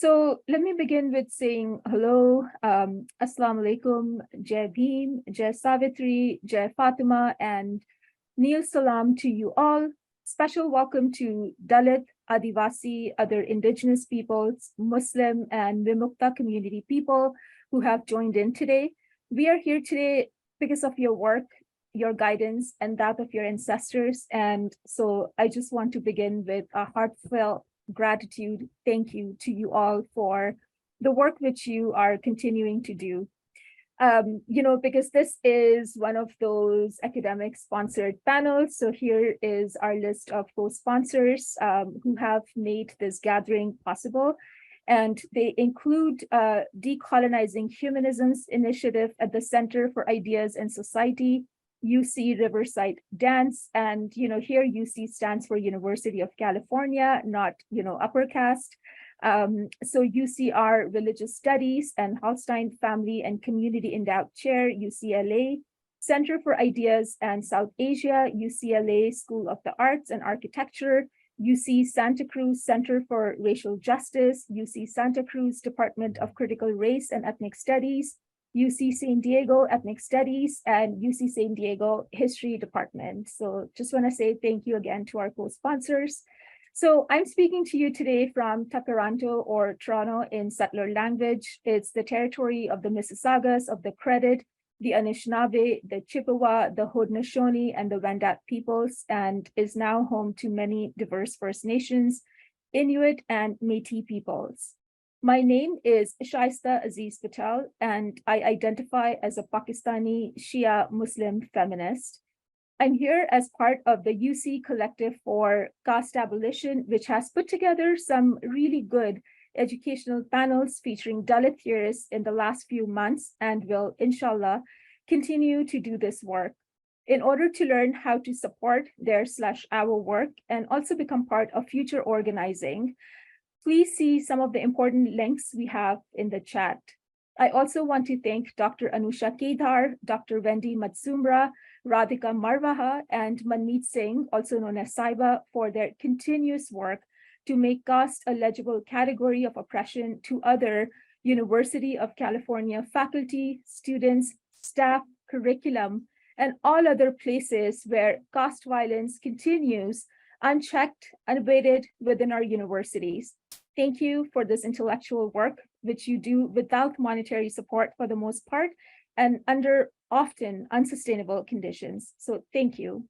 So let me begin with saying hello, Assalamu alaikum, Jai Bhim, Jai Savitri, Jai Fatima, and Neel Salam to you all. Special welcome to Dalit, Adivasi, other indigenous peoples, Muslim and Vimukta community people who have joined in today. We are here today because of your work, your guidance, and that of your ancestors. And so I just want to begin with a heartfelt gratitude. Thank you to you all for the work which you are continuing to do. Because this is one of those academic sponsored panels. So here is our list of co-sponsors who have made this gathering possible. And they include Decolonizing Humanism's initiative at the Center for Ideas and Society, UC Riverside Dance, and here UC stands for University of California, not upper caste. So UCR Religious Studies and Holstein Family and Community Endowed Chair, UCLA, Center for Ideas and South Asia, UCLA School of the Arts and Architecture, UC Santa Cruz Center for Racial Justice, UC Santa Cruz Department of Critical Race and Ethnic Studies, UC San Diego Ethnic Studies, and UC San Diego History Department. So just want to say thank you again to our co-sponsors. So I'm speaking to you today from Takaranto or Toronto in settler language. It's the territory of the Mississaugas, of the Credit, the Anishinaabe, the Chippewa, the Haudenosaunee, and the Wendat peoples, and is now home to many diverse First Nations, Inuit, and Métis peoples. My name is Shaista Aziz Patel, and I identify as a Pakistani Shia Muslim feminist. I'm here as part of the UC Collective for Caste Abolition, which has put together some really good educational panels featuring Dalit theorists in the last few months and will, inshallah, continue to do this work. In order to learn how to support their/our work and also become part of future organizing, please see some of the important links we have in the chat. I also want to thank Dr. Anusha Kedar, Dr. Wendy Matsumra, Radhika Marvaha, and Manmeet Singh, also known as Saiba, for their continuous work to make caste a legible category of oppression to other University of California faculty, students, staff, curriculum, and all other places where caste violence continues unchecked, unabated within our universities. Thank you for this intellectual work, which you do without monetary support for the most part and under often unsustainable conditions. So thank you.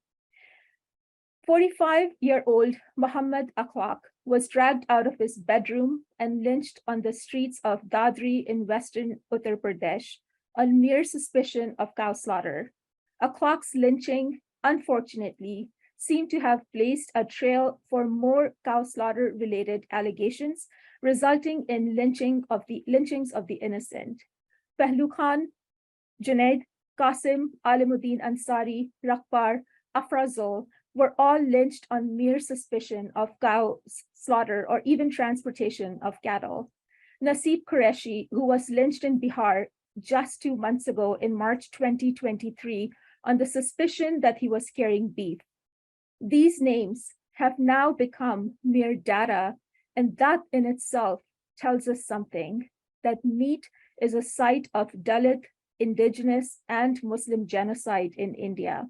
45-year-old Muhammad Akhlaq was dragged out of his bedroom and lynched on the streets of Dadri in western Uttar Pradesh on mere suspicion of cow slaughter. Akhlaq's lynching, unfortunately, seemed to have blazed a trail for more cow slaughter-related allegations, resulting in lynchings of the innocent. Pehlu Khan, Junaid, Qasim, Alimuddin Ansari, Rakbar, Afrazol were all lynched on mere suspicion of cow slaughter or even transportation of cattle. Naseeb Qureshi, who was lynched in Bihar just 2 months ago in March 2023 on the suspicion that he was carrying beef. These names have now become mere data, and that in itself tells us something, that Meet is a site of Dalit, Indigenous, and Muslim genocide in India.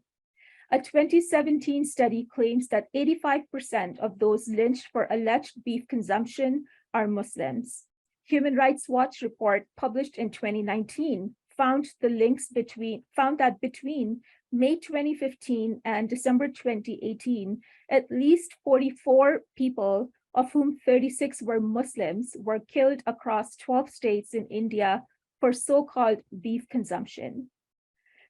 A 2017 study claims that 85% of those lynched for alleged beef consumption are Muslims. Human Rights Watch report published in 2019 found that between May 2015 and December 2018, at least 44 people, of whom 36 were Muslims, were killed across 12 states in India for so-called beef consumption.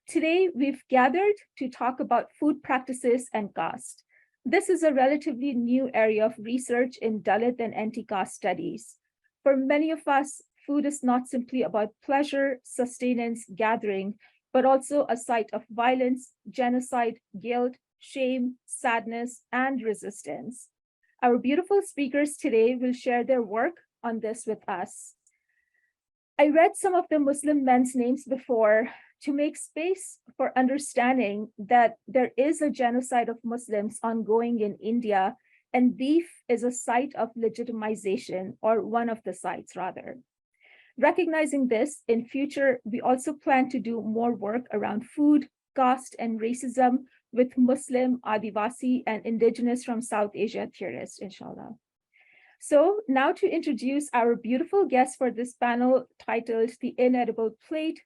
Today, we've gathered to talk about food practices and caste. This is a relatively new area of research in Dalit and anti-caste studies. For many of us, food is not simply about pleasure, sustenance, gathering, but also a site of violence, genocide, guilt, shame, sadness, and resistance. Our beautiful speakers today will share their work on this with us. I read some of the Muslim men's names before to make space for understanding that there is a genocide of Muslims ongoing in India and beef is a site of legitimization, or one of the sites rather. Recognizing this, in future, we also plan to do more work around food, caste, and racism with Muslim, Adivasi, and indigenous from South Asia theorists, inshallah. So now to introduce our beautiful guest for this panel titled The Inedible Plate.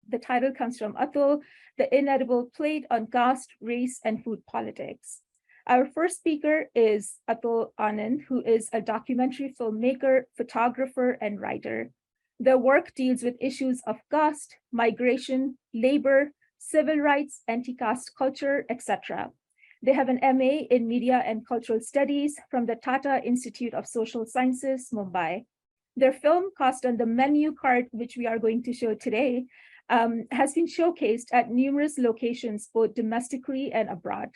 The title comes from Atul, The Inedible Plate on Caste, Race, and Food Politics. Our first speaker is Atul Anand, who is a documentary filmmaker, photographer, and writer. Their work deals with issues of caste, migration, labor, civil rights, anti-caste culture, etc. They have an MA in Media and Cultural Studies from the Tata Institute of Social Sciences, Mumbai. Their film, cast on the menu card, which we are going to show today, has been showcased at numerous locations, both domestically and abroad.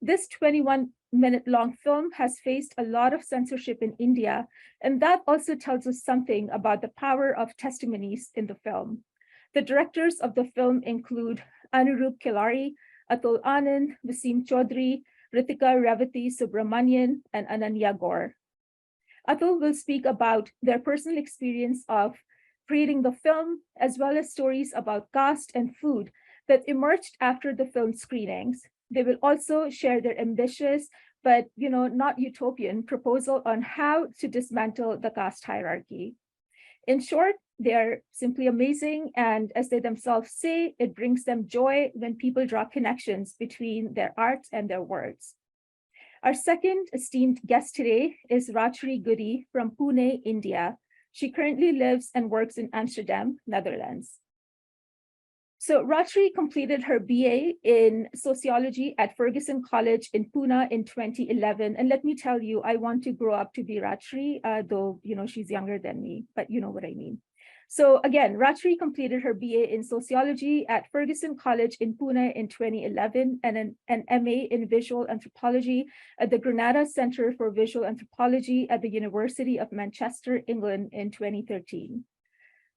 This 21-minute-long film has faced a lot of censorship in India, and that also tells us something about the power of testimonies in the film. The directors of the film include Anurup Khilari, Atul Anand, Vaseem Chaudhary, Ritika Revati Subramanian, and Ananya Gaur. Atul will speak about their personal experience of creating the film, as well as stories about caste and food that emerged after the film screenings. They will also share their ambitious, but not utopian proposal on how to dismantle the caste hierarchy. In short, they're simply amazing, and as they themselves say, it brings them joy when people draw connections between their art and their words. Our second esteemed guest today is Rajyashri Goody from Pune, India. She currently lives and works in Amsterdam, Netherlands. So Rajyashri completed her BA in sociology at Fergusson College in Pune in 2011. And let me tell you, I want to grow up to be Rajyashri, though she's younger than me, but you know what I mean. So again, Rajyashri completed her BA in sociology at Fergusson College in Pune in 2011 and an MA in visual anthropology at the Granada Center for Visual Anthropology at the University of Manchester, England in 2013.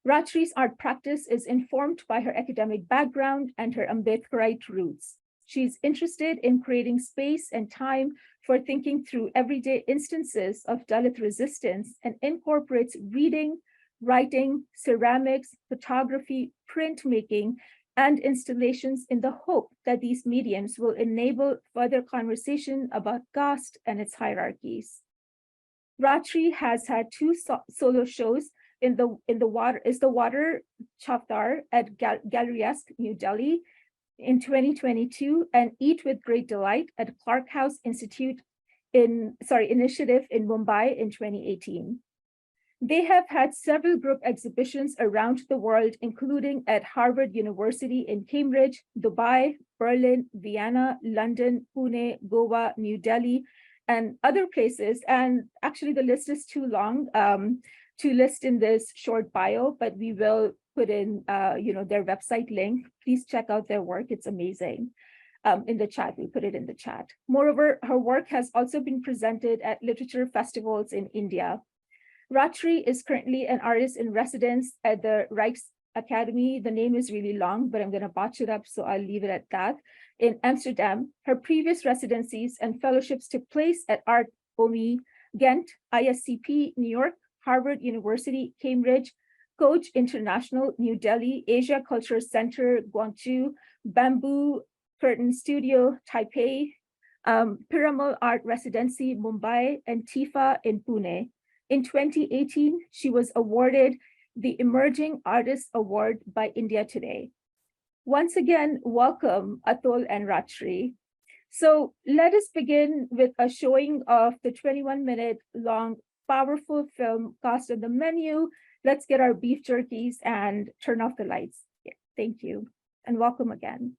Rajyashri's art practice is informed by her academic background and her Ambedkarite roots. She's interested in creating space and time for thinking through everyday instances of Dalit resistance and incorporates reading, writing, ceramics, photography, printmaking, and installations in the hope that these mediums will enable further conversation about caste and its hierarchies. Rajyashri has had two solo shows in the Water Chaftar at Gallery-esque, New Delhi in 2022, and Eat with Great Delight at Clark House Initiative in Mumbai in 2018. They have had several group exhibitions around the world, including at Harvard University in Cambridge, Dubai, Berlin, Vienna, London, Pune, Goa, New Delhi, and other places. And actually the list is too long to list in this short bio, but we will put in their website link. Please check out their work, it's amazing. In the chat, we put it in the chat. Moreover, her work has also been presented at literature festivals in India. Rajyashri is currently an artist in residence at the Rijksacademie. The name is really long, but I'm going to botch it up, so I'll leave it at that. In Amsterdam, her previous residencies and fellowships took place at Art OMI, Ghent, ISCP, New York, Harvard University, Cambridge, Coach International, New Delhi, Asia Culture Center, Guangzhou, Bamboo Curtain Studio, Taipei, Piramal Art Residency, Mumbai, and TIFA in Pune. In 2018, she was awarded the Emerging Artist Award by India Today. Once again, welcome Atul and Rajyashri. So let us begin with a showing of the 21-minute long, powerful film cast on the menu. Let's get our beef jerkies and turn off the lights. Yeah, thank you, and welcome again.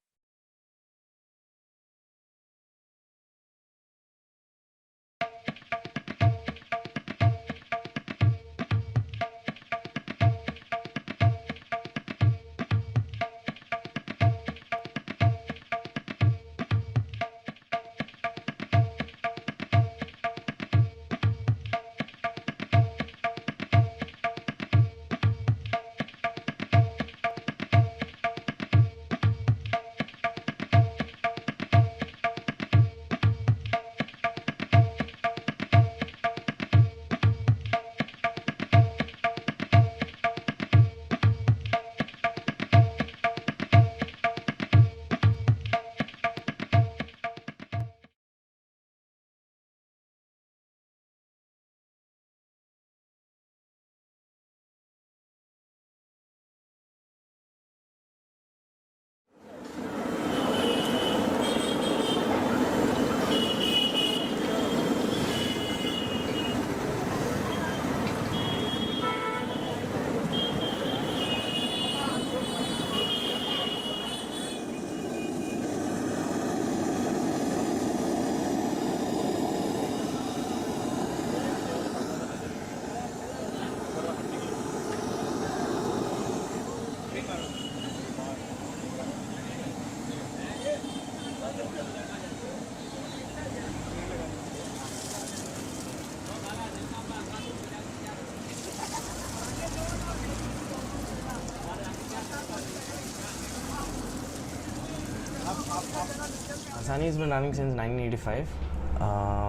Asani has been running since 1985.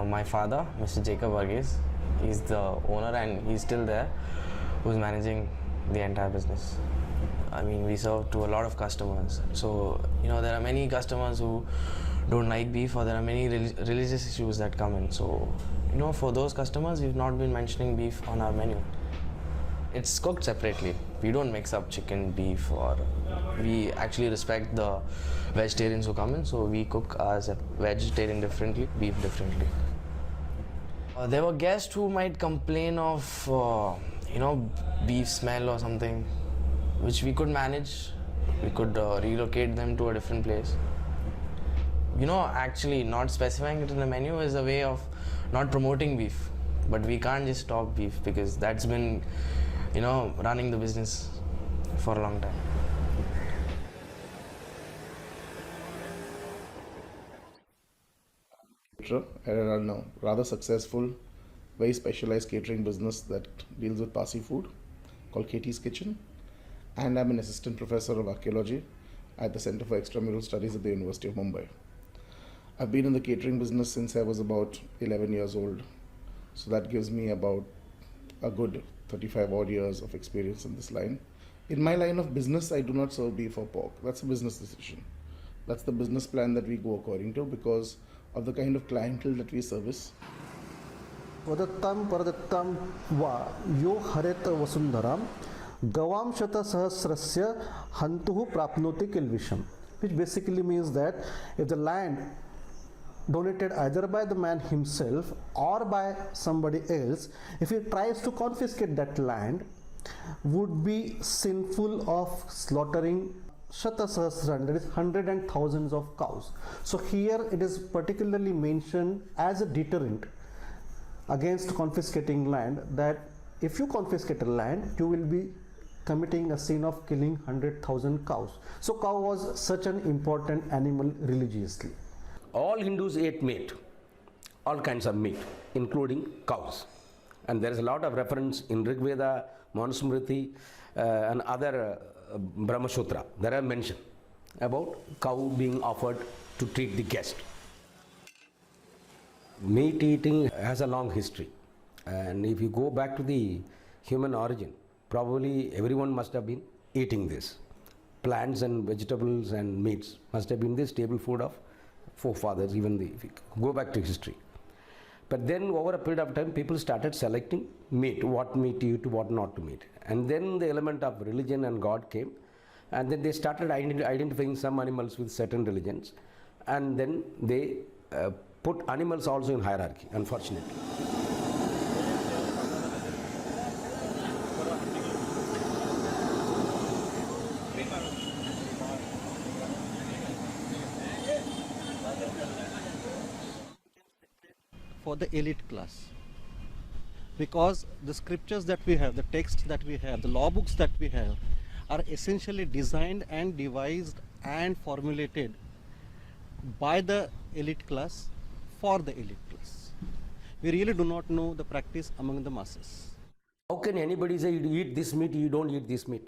My father, Mr. Jacob Varghese, he's the owner and he's still there, who's managing the entire business. I mean, we serve to a lot of customers. So, there are many customers who don't like beef, or there are many religious issues that come in. So, for those customers, we've not been mentioning beef on our menu. It's cooked separately. We don't mix up chicken, beef, or we actually respect the vegetarians who come in. So we cook as a vegetarian differently, beef differently. There were guests who might complain of, beef smell or something, which we could manage. We could relocate them to a different place. Actually not specifying it in the menu is a way of not promoting beef. But we can't just stop beef because that's been, running the business for a long time. I run a rather successful, very specialized catering business that deals with Parsi food called Katie's Kitchen. And I'm an assistant professor of archaeology at the Center for Extramural Studies at the University of Mumbai. I've been in the catering business since I was about 11 years old. So that gives me about a good 35 odd years of experience in this line. In my line of business, I do not serve beef or pork. That's a business decision. That's the business plan that we go according to because of the kind of clientele that we service. वदत्तां परदत्तां वा यो हरेत वसुंधरां गवां शत सहस्रस्य हन्तुः प्राप्नोति किल्बिषम्, which basically means that if the land donated either by the man himself or by somebody else, if he tries to confiscate that land, would be sinful of slaughtering Shata Sahasran, that is hundreds and thousands of cows. So here it is particularly mentioned as a deterrent against confiscating land, that if you confiscate a land, you will be committing a sin of killing 100,000 cows. So cow was such an important animal religiously. All Hindus ate meat, all kinds of meat, including cows. And there is a lot of reference in Rig Veda, Manusmriti, and other Brahma Sutra. There are mention about cow being offered to treat the guest. Meat eating has a long history, and if you go back to the human origin, probably everyone must have been eating this. Plants and vegetables and meats must have been the staple food of forefathers, if you go back to history. But then over a period of time, people started selecting meat, what meat to eat, what not to eat. And then the element of religion and God came, and then they started identifying some animals with certain religions, and then they put animals also in hierarchy, unfortunately. For the elite class, because the scriptures that we have, the texts that we have, the law books that we have are essentially designed and devised and formulated by the elite class for the elite class. We really do not know the practice among the masses. How can anybody say you eat this meat, you don't eat this meat?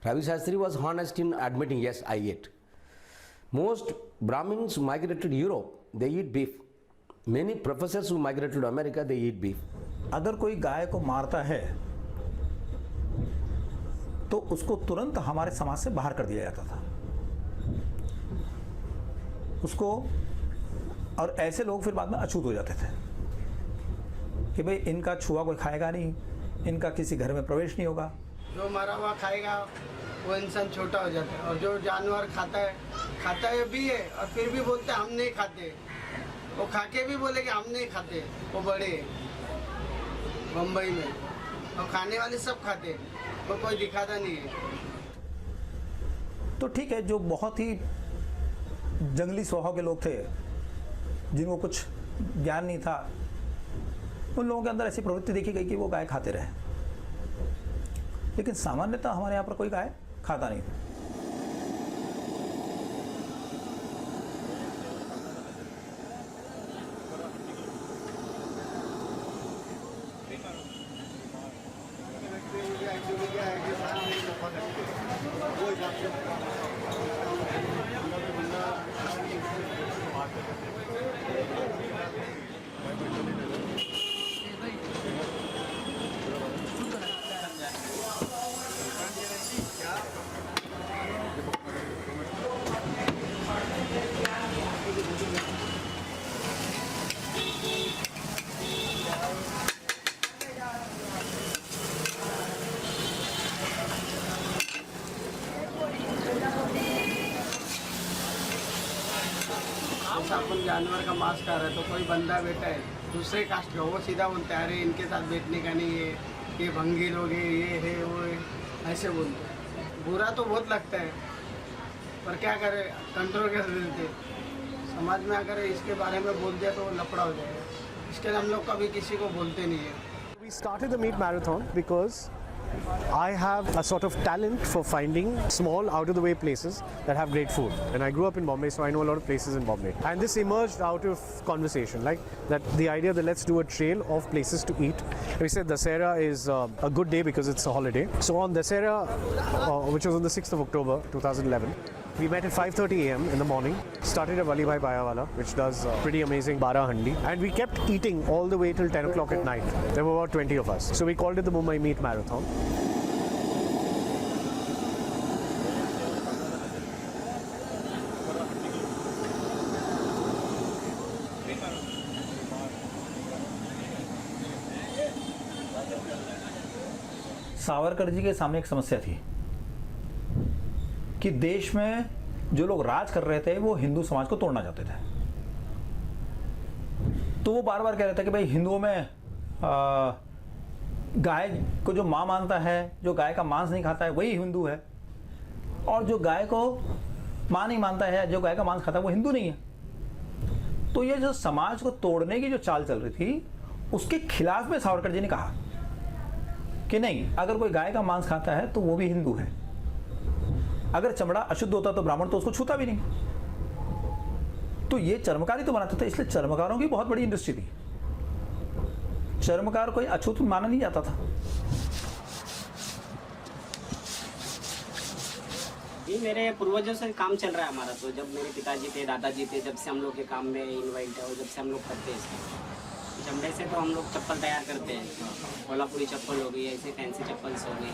Ravi Shastri was honest in admitting, yes, I ate. Most Brahmins who migrated to Europe, they eat beef. Many professors who migrated to America, they eat beef. अगर कोई गाय को मारता है तो उसको तुरंत हमारे समाज से बाहर कर दिया जाता था उसको, और ऐसे लोग फिर बाद में अछूत हो जाते थे कि भाई इनका छुआ कोई खाएगा नहीं, इनका किसी घर में प्रवेश नहीं होगा। जो मरा हुआ खाएगा वो इंसान छोटा हो जाता है, और जो जानवर खाता है भी है और फिर भी बोलते हम नहीं खाते, वो खा के भी बोले कि हम नहीं खाते, वो बड़े मुंबई में, और खाने वाले सब खाते, वो कोई दिखाता नहीं है। तो ठीक है, जो बहुत ही जंगली स्वभाव के लोग थे जिनको कुछ ज्ञान नहीं था, उन लोगों के अंदर ऐसी प्रवृत्ति देखी गई कि वो गाय खाते रहे, लेकिन सामान्यतः हमारे यहाँ पर कोई गाय खाता नहीं। हम जानवर का मांस खा रहे हैं, तो कोई बंदा बैठा है दूसरे कास्ट का, वो सीधा बोलते हैं अरे इनके साथ बैठने का नहीं है, ये भंगी लोग है, ये है वो है, ऐसे बोलते हैं। बुरा तो बहुत लगता है, पर क्या करें, कंट्रोल कैसे देते। समाज में अगर इसके बारे में बोल दिया तो लफड़ा हो जाएगा, इसके लिए हम लोग कभी किसी को बोलते नहीं है। We started the meat marathon because I have a sort of talent for finding small out-of-the-way places that have great food. And I grew up in Bombay, so I know a lot of places in Bombay. And this emerged out of conversation, like that the idea that let's do a trail of places to eat. And we said Dasera is a good day because it's a holiday. So on Dasera, which was on the 6th of October 2011, we met at 5:30 a.m. in the morning, started at Vallibhai Payawala, which does pretty amazing bara handi, and we kept eating all the way till 10 o'clock at night. There were about 20 of us. So we called it the Mumbai Meat Marathon. Savarkar ji के सामने एक समस्या थी कि देश में जो लोग राज कर रहे थे वो हिंदू समाज को तोड़ना चाहते थे। तो वो बार बार कह रहे थे कि भाई हिंदुओं में गाय को जो मां मानता है, जो गाय का मांस नहीं खाता है, वही हिंदू है, और जो गाय को मां नहीं मानता है, जो गाय का मांस खाता है, वो हिंदू नहीं है। तो ये जो समाज को तोड़ने की जो चाल चल रही थी, उसके खिलाफ में सावरकर जी ने कहा कि नहीं, अगर कोई गाय का मांस खाता है तो वो भी हिंदू है। अगर चमड़ा अशुद्ध होता तो ब्राह्मण तो उसको छूता भी नहीं। तो ये चर्मकारी तो बनाते थे, इसलिए चर्मकारों की बहुत बड़ी इंडस्ट्री थी। चर्मकार कोई अछूत माना नहीं जाता था। ये मेरे पूर्वजों से काम चल रहा है हमारा। तो जब मेरे पिताजी थे, दादाजी थे, जब से हम लोग के काम में इन्वाइट है और जब से हम लोग करते हैं चमड़े से, तो हम लोग चप्पल तैयार करते हैं। कोल्हापुरी चप्पल हो गई, ऐसे फैंसी चप्पल्स हो गई।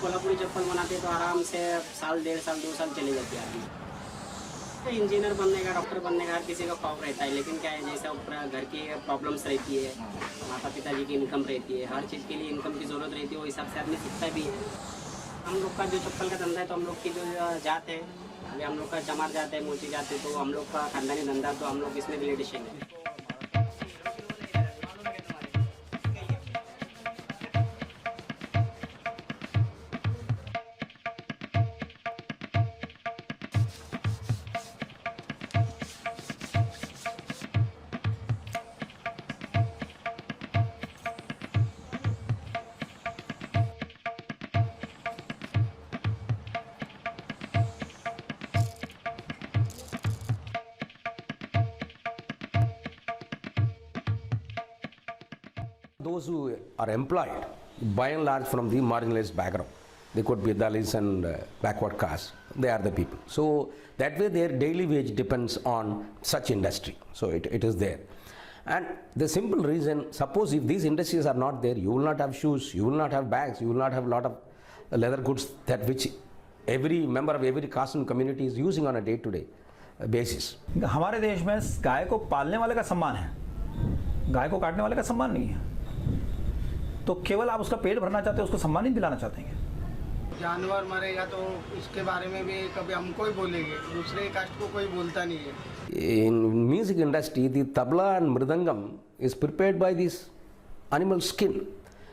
कोल्हापुरी चप्पल बनाते तो आराम से साल, 1.5 साल, 2 साल चले जाते हैं आदमी। इंजीनियर बनने का, डॉक्टर बनने का हर किसी का ख्वाब रहता है, लेकिन क्या है, जैसे ऊपर घर की प्रॉब्लम्स रहती है, माता पिताजी की इनकम रहती है, हर चीज़ के लिए इनकम की ज़रूरत रहती है, वो हिसाब से आदमी सीखता भी है। हम लोग का जो चप्पल का धंधा है, तो हम लोग की जो जात है, अभी हम लोग का चमार जात है, मोची जात है, तो हम लोग का खानदानी धंधा, तो हम लोग इसमें रिलेटेशन है। Those who are employed, by and large from the marginalized background, they could be Dalits and backward caste, they are the people. So that way their daily wage depends on such industry. So it is there. And the simple reason, suppose if these industries are not there, you will not have shoes, you will not have bags, you will not have a lot of leather goods that which every member of every caste and community is using on a day-to-day basis. हमारे देश में गाय को पालने वाले का सम्मान है, गाय को काटने वाले का सम्मान नहीं है। तो केवल आप उसका पेट भरना चाहते हैं, उसको सम्मान नहीं दिलाना चाहते हैं। जानवर मरेगा तो इसके बारे में भी कभी हमको ही बोलेंगे, दूसरे कास्ट को कोई बोलता नहीं है। In music industry, the tabla and mridangam is prepared by this animal skin.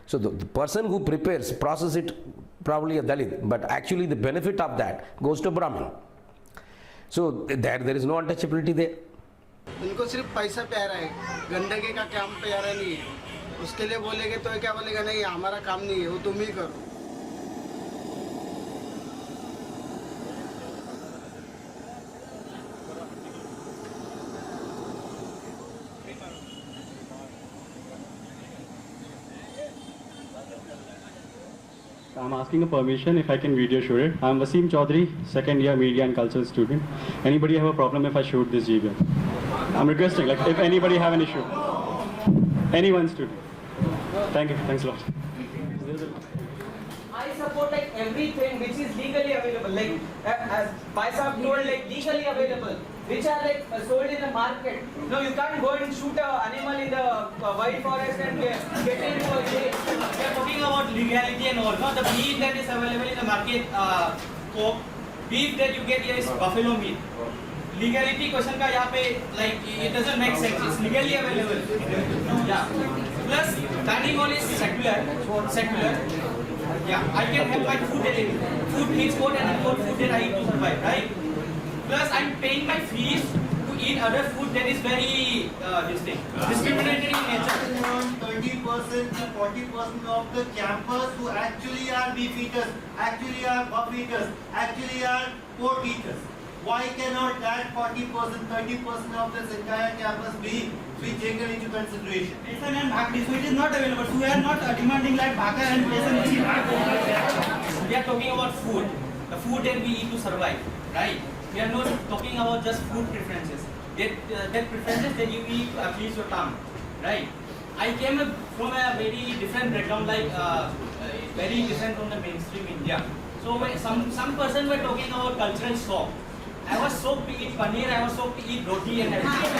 So the person who prepares, process it, probably a Dalit, but actually the benefit of that goes to Brahmin. So there is no untouchability there. इनको सिर्फ पैसा प्यारा है, गंदगी का काम प्यारा नहीं है। उसके लिए बोलेंगे तो क्या बोलेगा, नहीं हमारा काम नहीं है, वो तुम ही करो। I'm asking a permission if I can video shoot it. I'm Wasim Chaudhary, second year media and cultural student. Anybody have a problem if I shoot this GBM? I'm requesting, like, if anybody have an issue. Anyone student. Thank you. Thanks a lot. I support like everything which is legally available, like as Paisa told, like legally available, which are like sold in the market. No, you can't go and shoot an animal in the wild forest and get into a jail. We are talking about legality and all. No, the beef that is available in the market, beef that you get here is buffalo meat. legality question का यहाँ पे like it doesn't make sense. It's legally available. Yeah. Plus dining hall is secular. Yeah, I can have my food needs code and import food that I need to survive, right? Plus I'm paying my fees to eat other food that is very discriminatory in nature. 30% to 40% of the campus who actually are beef eaters, actually are buff eaters, actually are pork eaters. Why cannot that 40%, 30% of this entire campus be taken into consideration? Besan and bhakri, so it is not available. So we are not demanding like bhakar and besan. We are talking about food, the food that we eat to survive, right? We are not talking about just food preferences. That preferences that you eat to appease your tongue, right? I came from a very different background, like very different from the mainstream India. So when some person were talking about cultural shock. I was shocked to eat paneer, I was shocked to eat roti and everything.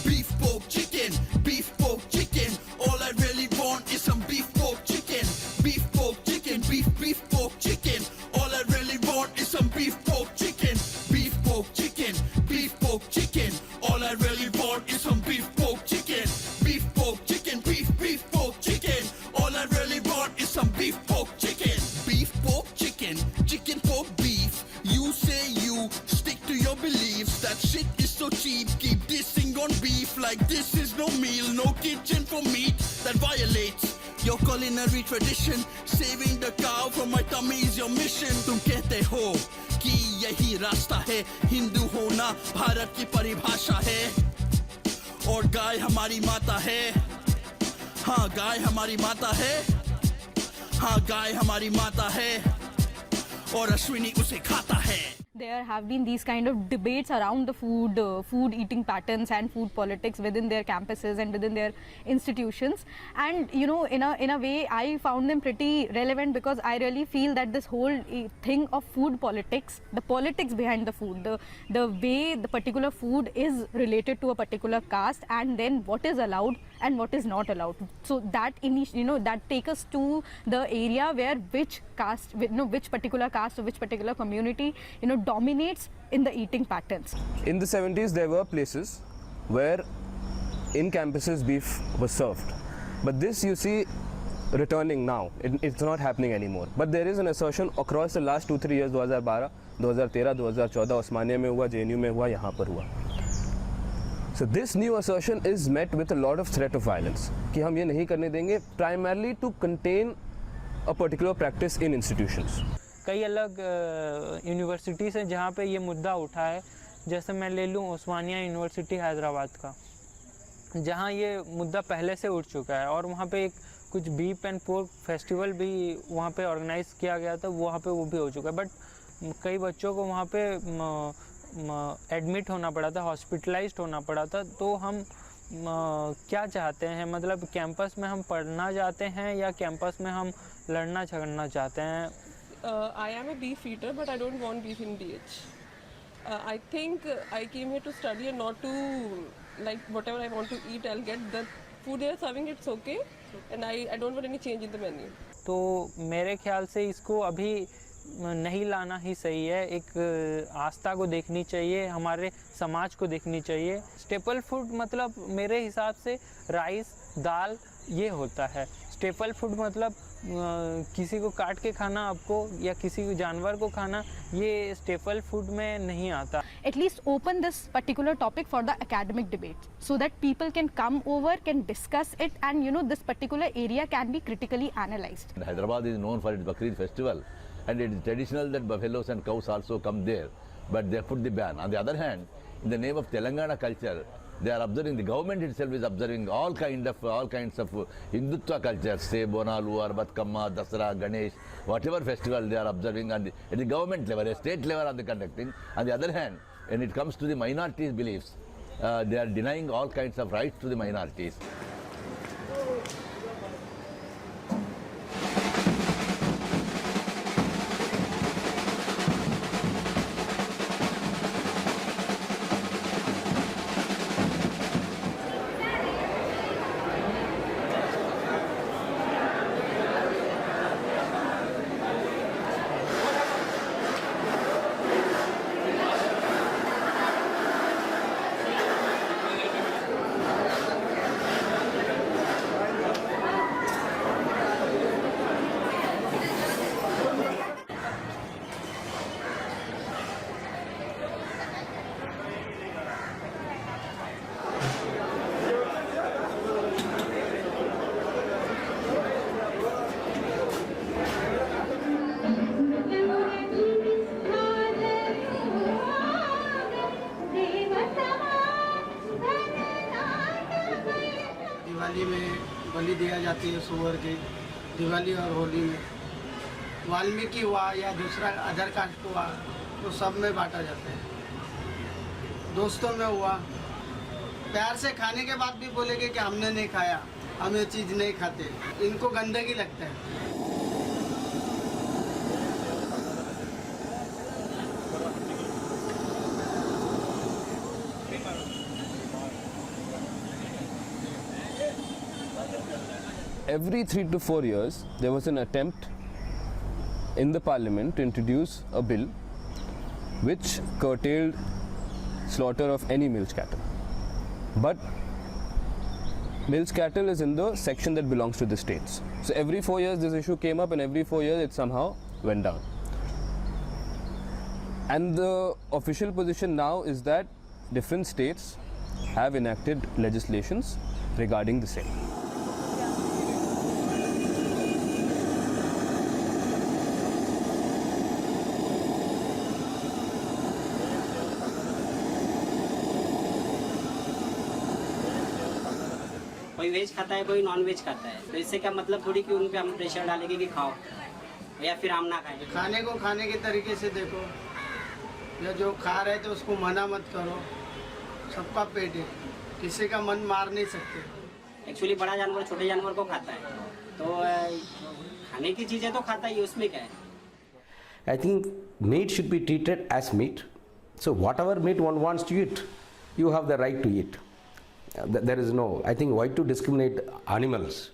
Beef, pork, chicken. All I really want is some beef, pork, chicken. Beef, pork, chicken. Beef, pork, chicken. All I really want is some beef, pork, chicken. Beef, pork, chicken. Beef, pork, chicken. All I really want is some beef, pork, chicken. Beef, pork, chicken. Beef, pork, chicken. All I really want is some beef, pork, chicken. Beef, pork, chicken. Chicken, pork, beef. You say you stick to your beliefs. That shit is so cheap. Keep dissing on beef like this is no meal. No kitchen for meat that violates your culinary tradition. Saving the cow from my tummy is your mission. तुम कहते हो कि यही रास्ता है, हिंदू होना भारत की परिभाषा है, और गाय हमारी माता है. हाँ, गाय हमारी माता है. हाँ, गाय हमारी माता है, और अश्विनी उसे खाता है. There have been these kind of debates around the food eating patterns and food politics within their campuses and within their institutions, and you know, in a way I found them pretty relevant, because I really feel that this whole thing of food politics, the politics behind the food, the way the particular food is related to a particular caste, and then what is allowed and what is not allowed, so that that take us to the area where which caste, which particular caste or which particular community dominates in the eating patterns. In the 70s, there were places where in campuses beef was served, but this you see returning now. It's not happening anymore, but there is an assertion across the last 2-3 years, 2012, 2013, 2014, Osmania में हुआ, JNU में हुआ, यहाँ पर हुआ. So this new assertion is met with a lot of threat of violence कि हम ये नहीं करने देंगे, primarily to contain a particular practice in institutions. कई अलग यूनिवर्सिटीज़ हैं जहाँ पे ये मुद्दा उठा है. जैसे मैं ले लूँ ओस्मानिया यूनिवर्सिटी हैदराबाद का, जहाँ ये मुद्दा पहले से उठ चुका है, और वहाँ पे कुछ बीफ एंड पोर्क फेस्टिवल भी वहाँ पे ऑर्गेनाइज किया गया था, वहाँ पे वो भी हो चुका है. बट कई बच्चों को वहाँ पे एडमिट होना पड़ा था, हॉस्पिटलाइज्ड होना पड़ा था. तो हम क्या चाहते हैं, मतलब कैंपस में हम पढ़ना चाहते हैं या कैंपस में हम लड़ना झगड़ना चाहते हैं? I am a beef eater, but I don't want beef in DH. I think I came here to study and not to, like, whatever I want to eat, I'll get. The food they are serving, it's okay, and I don't want any change in the menu. तो मेरे ख्याल से इसको अभी नहीं लाना ही सही है. एक आस्था को देखनी चाहिए, हमारे समाज को देखनी चाहिए. स्टेपल फूड मतलब मेरे हिसाब से राइस, दाल ये होता है. स्टेपल फूड मतलब किसी को काट के खाना आपको, या किसी जानवर को खाना, ये स्टेपल फूड में नहीं आता. At least open this particular topic for the academic debate, so that people can come over, can discuss it, and this particular area can be critically analyzed. Hyderabad is known for its Bakrid festival, and it is traditional that buffaloes and cows also come there, but they put the ban. On the other hand, in the name of Telangana culture, they are observing, the government itself is observing all kinds of Hindutva cultures, say Bonalu or Batkama, Dasara, Ganesh, whatever festival they are observing, and at the government level, a state level are they conducting. On the other hand, when it comes to the minorities' beliefs, they are denying all kinds of rights to the minorities. किया जाती है सुअर की दिवाली और होली में। वाल्मीकि हुआ या दूसरा अदर कास्ट हुआ तो सब में बांटा जाता है। दोस्तों में हुआ, प्यार से खाने के बाद भी बोलेंगे कि हमने नहीं खाया, हम ये चीज़ नहीं खाते, इनको गंदगी लगता है। Every 3 to 4 years, there was an attempt in the parliament to introduce a bill which curtailed slaughter of any milch cattle. But milch cattle is in the section that belongs to the states. So every 4 years this issue came up, and every 4 years it somehow went down. And the official position now is that different states have enacted legislations regarding the same. कोई veg खाता है, कोई non veg खाता है, तो इससे क्या मतलब थोड़ी कि उन पे हम प्रेशर डालेंगे कि खाओ या फिर हम ना खाएं। खाने को खाने के तरीके से देखो, या जो खा रहे थे उसको मना मत करो, सबका पेट है, किसी का मन मार नहीं सकते। एक्चुअली बड़ा जानवर छोटे जानवर को खाता है, तो खाने की चीज़ें तो खाता ही, उसमें क्या है। I think meat should be treated as meat. So whatever meat one wants to eat, you have the right to eat. There is no, I think, why to discriminate animals?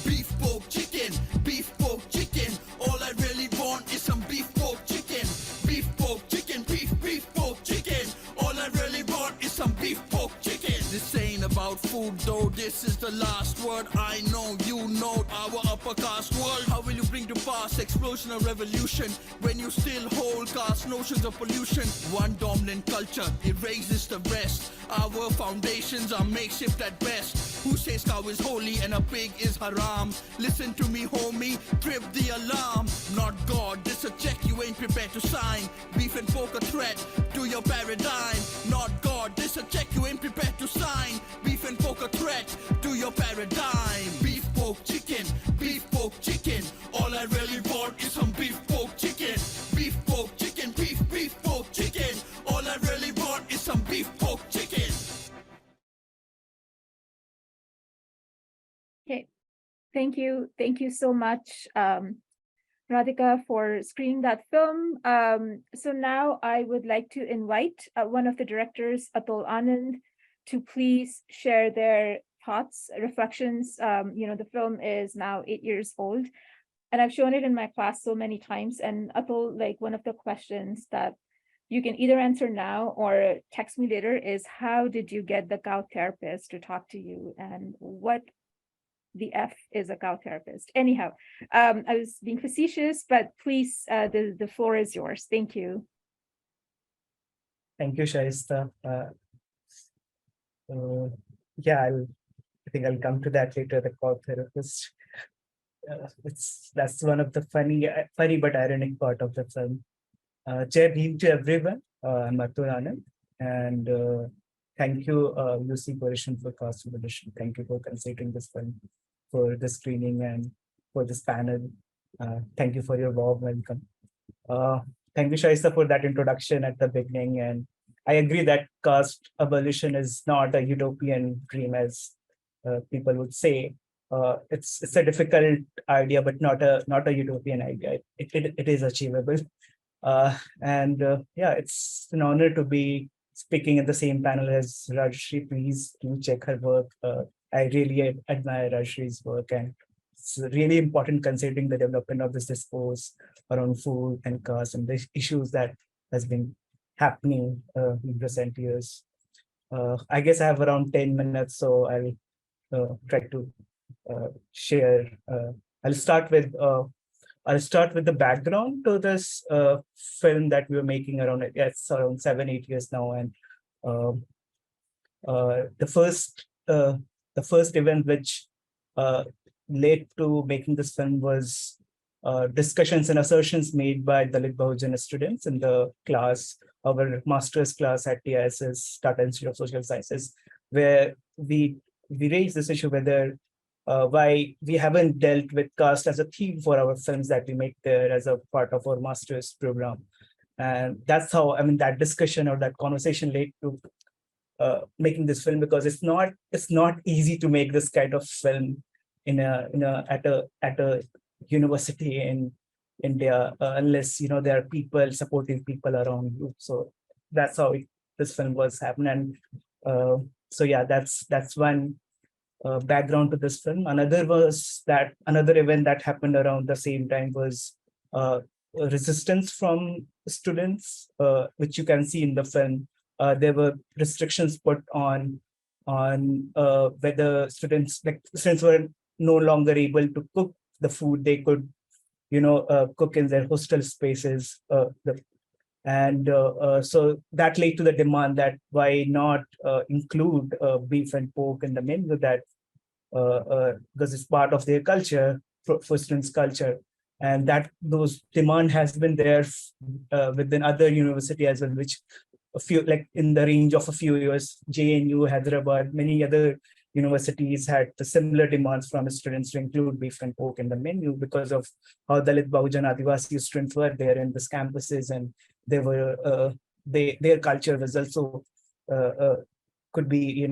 Beef, pork, chicken. Beef, pork, chicken. All I really want is some beef, pork, chicken. Beef, pork, chicken. Beef, pork, chicken. All I really want is some beef, pork, chicken. This ain't about food though, this is the last word. I know, you know, our upper caste world. How will you bring to pass explosion or revolution when you still hold caste notions of pollution? One dominant culture erases the rest. Our foundations are makeshift at best. Who says cow is holy and a pig is haram? Listen to me, homie, trip the alarm. Not God, this a check you ain't prepared to sign. Beef and pork a threat to your paradigm. Not God, this a check you ain't prepared to sign. Beef and pork a threat to your paradigm. Beef, pork, chicken. Beef, pork, chicken. All I really want is some beef, pork, chicken. Beef, pork, chicken. Beef, pork, chicken. All I really want is some beef, pork, chicken. Okay, thank you. Thank you so much, Radhika, for screening that film. So now I would like to invite one of the directors, Atul Anand, to please share their thoughts, reflections. The film is now 8 years old, and I've shown it in my class so many times. And Atul, like, one of the questions that you can either answer now or text me later is, how did you get the cow therapist to talk to you, and what the F is a cow therapist? Anyhow, I was being facetious, but please, the floor is yours. Thank you. Thank you, Shaista. Yeah, I think I'll come to that later, the cow therapist. That's one of the funny but ironic part of the film. Jai Bhim to everyone. I'm Atul Anand, and thank you, UC Coalition for Caste Abolition. Thank you for considering this film for the screening and for this panel. Thank you for your warm welcome. Thank you, Shaista, for that introduction at the beginning. And I agree that caste abolition is not a utopian dream, as people would say. It's a difficult idea, but not a utopian idea. It is achievable. Yeah, it's an honor to be speaking at the same panel as Rajyashri. Please do check her work. I really admire Rajyashri's work, and it's really important considering the development of this discourse around food and caste and the issues that has been happening in recent years. I guess I have around 10 minutes, so I'll try to share. I'll start with the background to this film that we were making around 7-8 years now, and the first event which led to making this film was discussions and assertions made by Dalit Bahujan students in the class, our master's class at TISS, Tata Institute of Social Sciences, where we raised this issue whether why we haven't dealt with caste as a theme for our films that we make there as a part of our master's program. And that's how, I mean, that discussion or that conversation led to making this film, because it's not easy to make this kind of film at a university in India, unless there are people, supportive people around you. So that's how this film was happening. And so yeah, that's one background to this film. Another event that happened around the same time was resistance from students, which you can see in the film. There were restrictions put on whether students were no longer able to cook the food they could cook in their hostel spaces, so that led to the demand that why not include beef and pork in the menu, that because it's part of their culture, for students' culture, and that those demand has been there within other university as well, which a few, like in the range of a few years, JNU, Hyderabad, many other universities had the similar demands from students to include beef and pork in the menu because of how Dalit Bahujan Adivasi students were there in these campuses, and they were their culture was also could be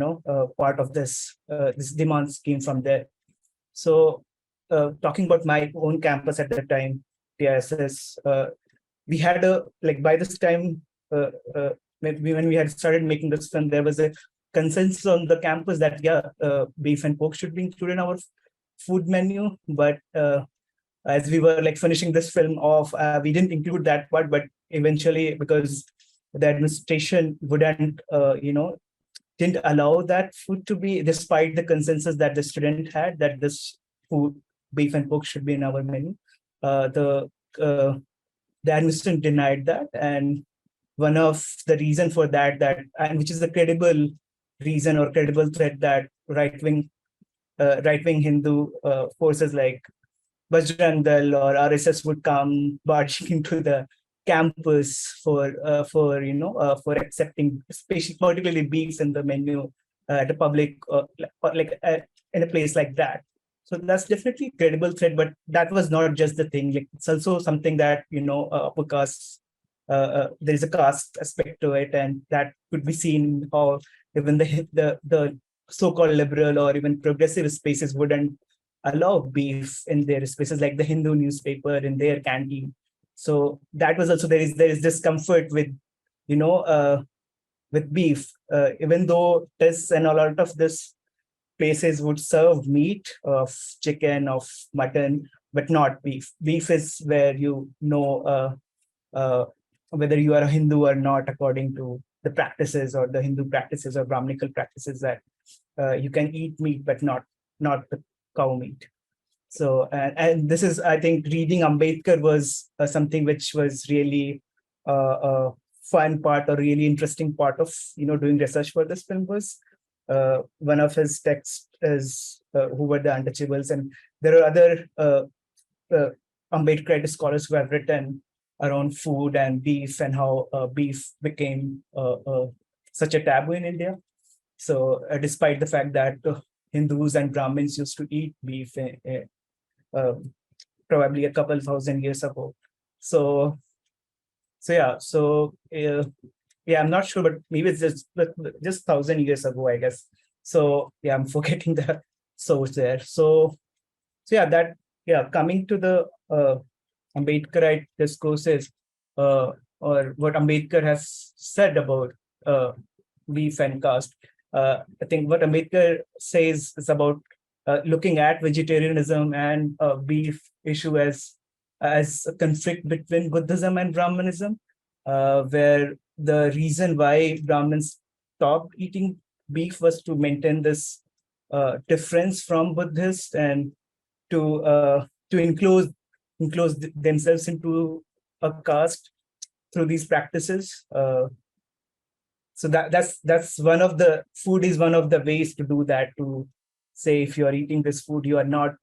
part of this. This demands came from there. So talking about my own campus at that time, TISS, we had by this time when we had started making this film, there was a consensus on the campus that beef and pork should be included in our food menu. But as we were finishing this film off, we didn't include that part. But eventually, because the administration wouldn't didn't allow that food to be, despite the consensus that the student had that this food, beef and pork, should be in our menu, the administration denied that. And one of the reason for that, and which is a credible reason or credible threat, that right-wing Hindu forces like Bajrang Dal or RSS would come barging into the campus for accepting, especially particularly beef in the menu at a public in a place like that. So that's definitely a credible threat, but that was not just the thing. It's also something that upper caste. There is a caste aspect to it, and that could be seen how even the so-called liberal or even progressive spaces wouldn't allow beef in their spaces, like the Hindu newspaper in their canteen. So that was also, there is discomfort with with beef, even though this and a lot of this places would serve meat of chicken, of mutton, but not beef. Beef is where whether you are a Hindu or not, according to the practices or the Hindu practices or brahmanical practices, that you can eat meat but not the cow meat. So and this is, I think, reading Ambedkar was something which was really a fun part or really interesting part of doing research for this film. Was one of his texts is who were the untouchables, and there are other Ambedkarite scholars who have written around food and beef and how beef became such a taboo in India. So despite the fact that Hindus and Brahmins used to eat beef probably a couple thousand years ago. So yeah, I'm not sure, but maybe it's just 1,000 years ago, I guess. So yeah, I'm forgetting the source there. So yeah, coming to the Ambedkarite discourses, or what Ambedkar has said about beef and caste. I think what Ambedkar says is about looking at vegetarianism and beef issue as a conflict between Buddhism and Brahmanism, where the reason why Brahmins stopped eating beef was to maintain this difference from Buddhists and to enclose themselves into a caste through these practices. So that's one of the food is one of the ways to do that, to say if you are eating this food, you are not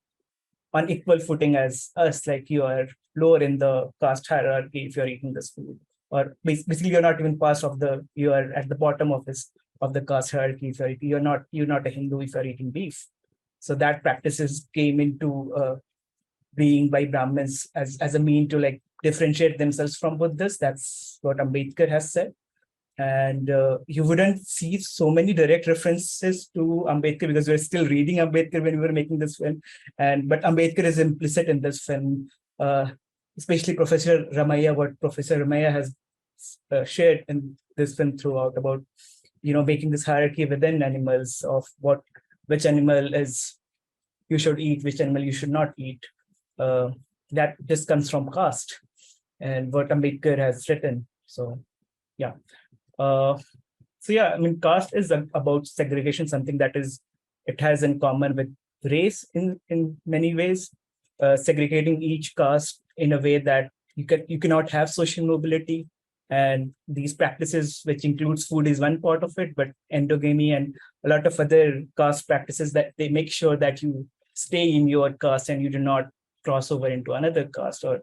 on equal footing as us, like you are lower in the caste hierarchy if you're eating this food, or basically you're not even part of the, you are at the bottom of the caste hierarchy if you're not a Hindu if you're eating beef. So that practices came into being by Brahmins as a mean to like differentiate themselves from Buddhists. That's what Ambedkar has said. And you wouldn't see so many direct references to Ambedkar because we're still reading Ambedkar when we were making this film. But Ambedkar is implicit in this film, especially Professor Ramaiah, what Professor Ramaiah has shared in this film throughout about, making this hierarchy within animals of which animal is you should eat, which animal you should not eat. That just comes from caste and what Ambedkar has written. So, yeah. I mean, caste is about segregation, something that it has in common with race in many ways, segregating each caste in a way that you cannot have social mobility. And these practices, which includes food, is one part of it, but endogamy and a lot of other caste practices that they make sure that you stay in your caste and you do not cross over into another caste, or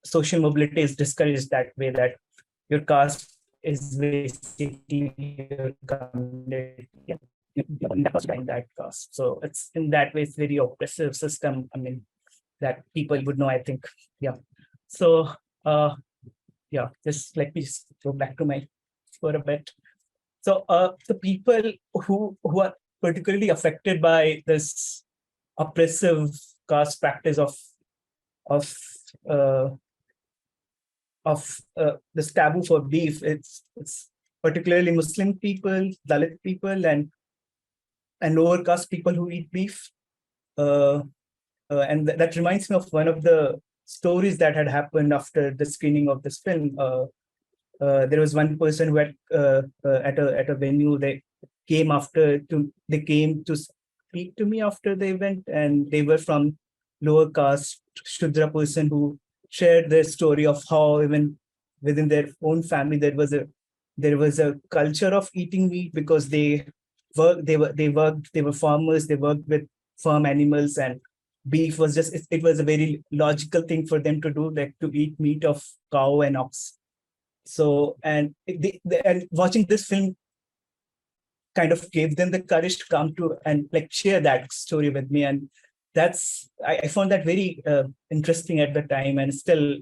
social mobility is discouraged that way, that your caste is basically your community, that caste. So it's in that way, it's very oppressive system. I mean, that people would know, I think. Yeah. So just let me go back to my for a bit. So the people who are particularly affected by this oppressive caste practice of this taboo for beef, it's particularly Muslim people, Dalit people, and lower caste people who eat beef. And that reminds me of one of the stories that had happened after the screening of this film. There was one person who had at a venue. They came to speak to me after the event, and they were from lower caste Shudra person who shared their story of how even within their own family there was a culture of eating meat because they were farmers, they worked with farm animals, and beef was just it was a very logical thing for them to do, like to eat meat of cow and ox. So and watching this film kind of gave them the courage to come to and like share that story with me, and I found that very interesting at the time, and still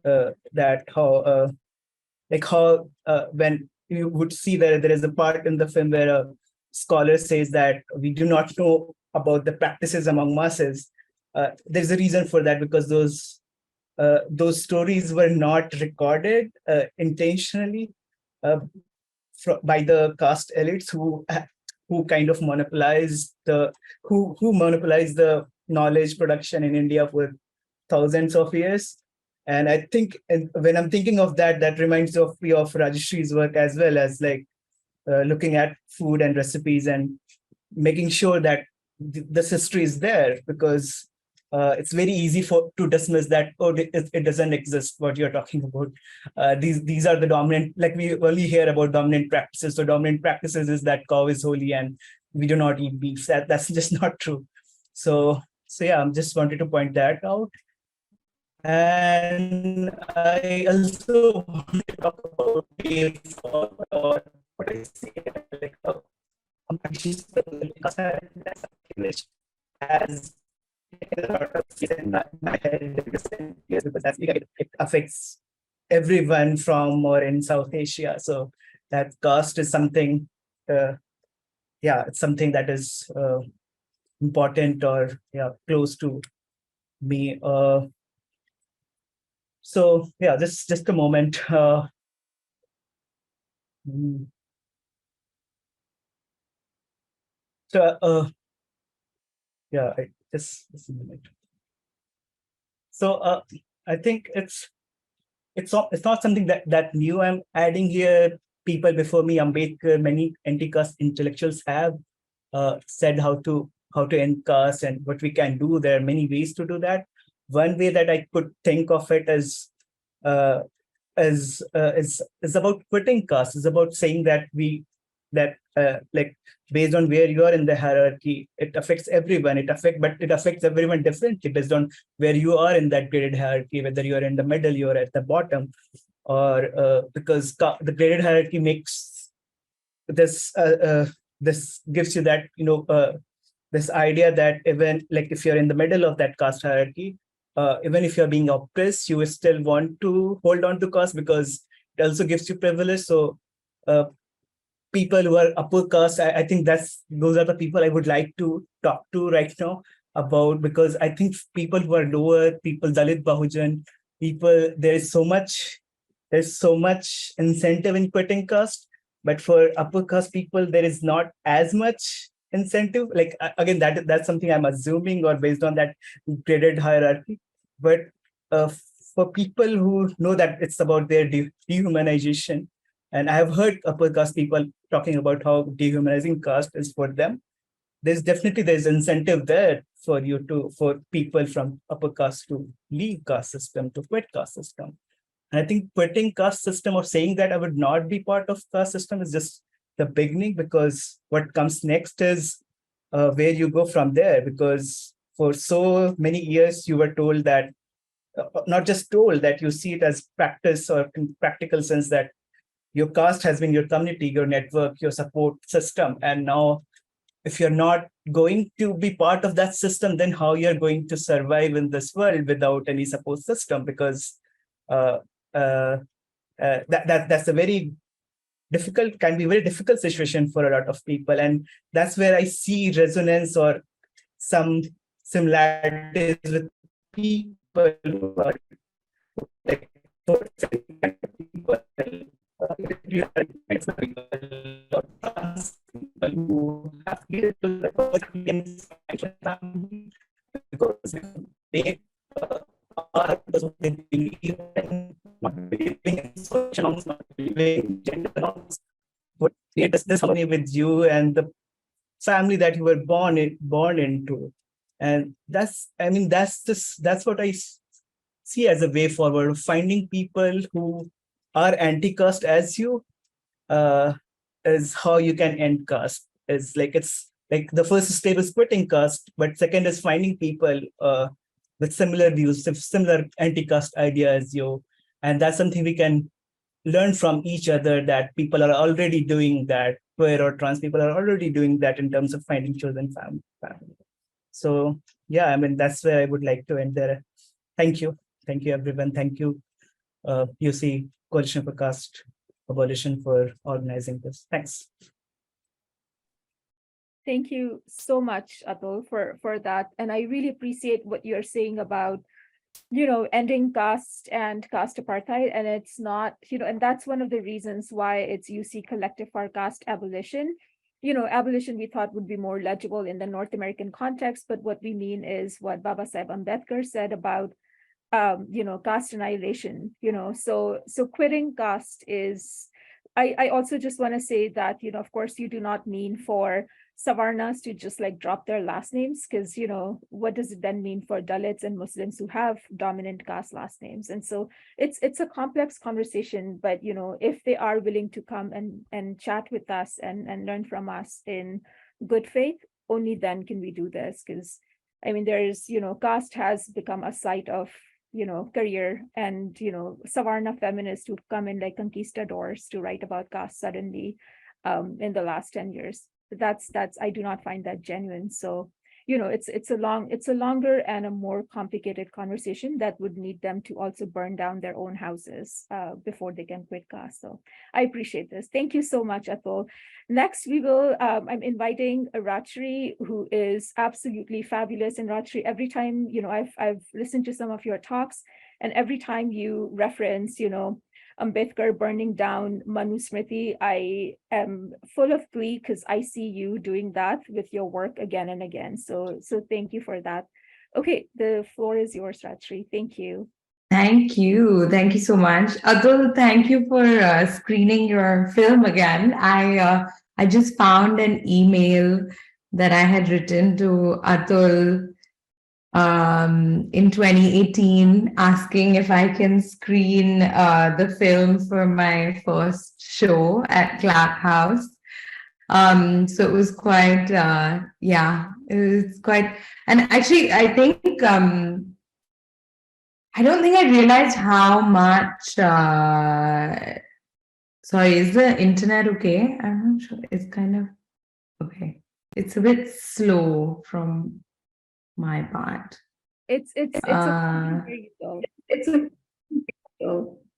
that how when you would see that there is a part in the film where a scholar says that we do not know about the practices among masses. There's a reason for that, because those stories were not recorded intentionally by the caste elites who kind of monopolized the knowledge production in India for thousands of years. And I think, when I'm thinking of that reminds me of Rajyashri's work, as well as like looking at food and recipes and making sure that this history is there, because it's very easy to dismiss that, it doesn't exist, what you're talking about. These are the dominant, like we only hear about dominant practices. So dominant practices is that cow is holy and we do not eat beef. That's just not true. So yeah, I just wanted to point that out. And I also want to talk about beef, or what I say, like which has a lot of in my head, because that's because it affects everyone from or in South Asia. So that caste is something, it's something that is important, or close to me. So yeah, just a moment. Just a minute. So I think it's not something that new I'm adding here. People before me, Ambedkar, many anti-caste intellectuals have said how to end caste and what we can do. There are many ways to do that. One way that I could think of it is about quitting caste. Is about saying that we that like based on where you are in the hierarchy, it affects everyone. But it affects everyone differently based on where you are in that graded hierarchy, whether you are in the middle, you are at the bottom, or because the graded hierarchy makes this gives you that this idea that even like if you're in the middle of that caste hierarchy, even if you're being oppressed, you will still want to hold on to caste because it also gives you privilege. So people who are upper caste, I think those are the people I would like to talk to right now about, because I think people who are lower, people Dalit Bahujan, people, there's so much incentive in quitting caste, but for upper caste people, there is not as much incentive. Like again, that's something I'm assuming or based on that graded hierarchy. But for people who know that it's about their dehumanization, and I have heard upper caste people talking about how dehumanizing caste is for them. There's incentive there for people from upper caste to leave caste system, to quit caste system. And I think quitting caste system or saying that I would not be part of caste system is just the beginning, because what comes next is where you go from there. Because for so many years you were told that, not just told, that you see it as practice or in practical sense, that your caste has been your community, your network, your support system. And now if you're not going to be part of that system, then how you're going to survive in this world without any support system? Because that's a very difficult, can be very difficult situation for a lot of people. And that's where I see resonance or some similarities with people who are like people who have because they are they believe in not believing in social norms, not believing in gender norms, but create this harmony with you and the family that you were born into. And that's what I see as a way forward, finding people who are anti-caste as you, is how you can end caste. It's like the first step is quitting caste, but second is finding people with similar views, similar anti-caste idea as you. And that's something we can learn from each other, that people are already doing that. Queer or trans people are already doing that in terms of finding chosen family. So yeah, that's where I would like to end there. Thank you everyone. Thank you UC Coalition for Caste Abolition for organizing this. Thanks. Thank you so much, Atul, for that. And I really appreciate what you're saying about, ending caste and caste apartheid. And it's not, and that's one of the reasons why it's UC Collective for Caste Abolition. Abolition we thought would be more legible in the North American context, but what we mean is what Baba Saheb Ambedkar said about caste annihilation. So quitting caste is, I also just want to say that, of course, you do not mean for Savarnas to just like drop their last names, because, what does it then mean for Dalits and Muslims who have dominant caste last names? And so it's a complex conversation, but, if they are willing to come and chat with us and learn from us in good faith, only then can we do this. Because, there's, caste has become a site of, career, and, Savarna feminists who've come in like conquistadors to write about caste suddenly in the last 10 years. That's I do not find that genuine. So, it's a longer and a more complicated conversation that would need them to also burn down their own houses before they can quit caste. So I appreciate this. Thank you so much, Atul. Next, we will, I'm inviting Rajyashri, who is absolutely fabulous. And Rajyashri, every time, I've listened to some of your talks, and every time you reference, Ambedkar burning down Manusmriti, I am full of glee because I see you doing that with your work again and again. So thank you for that. Okay, the floor is yours, Rajyashri. Thank you. Thank you. Thank you so much. Atul, thank you for screening your film again. I just found an email that I had written to Atul in 2018, asking if I can screen the film for my first show at Clap House. So it was quite, yeah, it was quite, and actually, I think, I don't think I realized how much, sorry, is the internet okay? I'm not sure. It's kind of, okay. It's a bit slow from my part. It's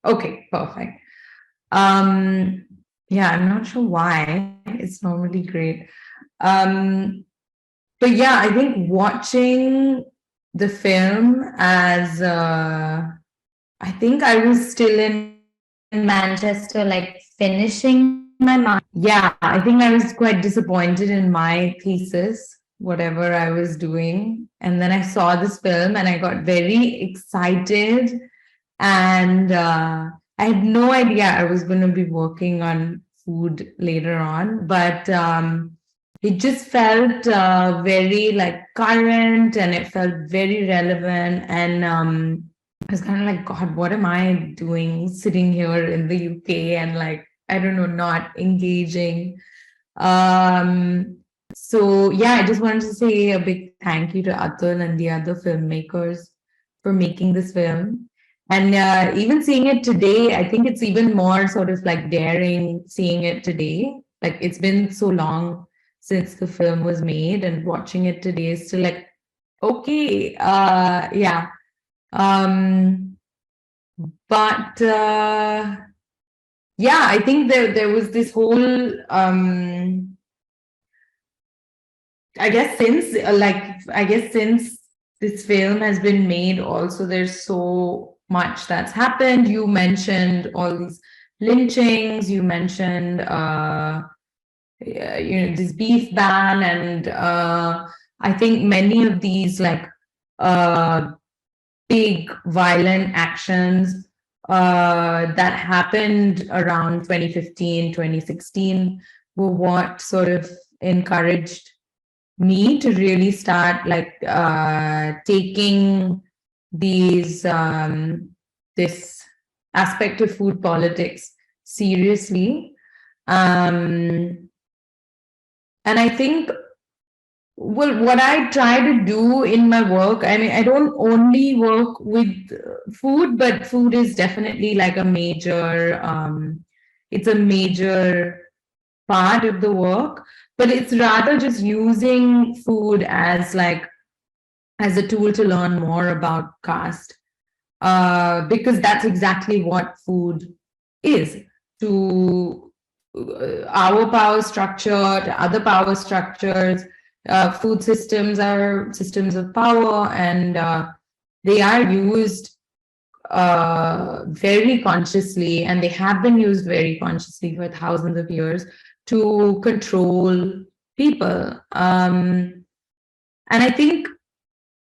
okay, perfect. Yeah, I'm not sure why. It's normally great. But yeah, I think watching the film as I think I was still in Manchester, like finishing my master's. Yeah, I think I was quite disappointed in my thesis, whatever I was doing. And then I saw this film and I got very excited. And I had no idea I was going to be working on food later on, but it just felt very like current and it felt very relevant. And I was kind of like, God, what am I doing sitting here in the UK and like, I don't know, not engaging. So yeah, I just wanted to say a big thank you to Atul and the other filmmakers for making this film. And even seeing it today, I think it's even more sort of like daring seeing it today. Like it's been so long since the film was made, and watching it today is still like, okay, yeah. But yeah, I think there was this whole I guess since this film has been made, also there's so much that's happened. You mentioned all these lynchings, you mentioned this beef ban, and I think many of these like big violent actions that happened around 2015, 2016 were what sort of encouraged me to really start like taking these this aspect of food politics seriously. And I think, well, what I try to do in my work, I mean, I don't only work with food, but food is definitely like a major, it's a major part of the work, but it's rather just using food as like, as a tool to learn more about caste, because that's exactly what food is to our power structure, to other power structures. Food systems are systems of power, and they are used very consciously, and they have been used very consciously for thousands of years to control people. And I think,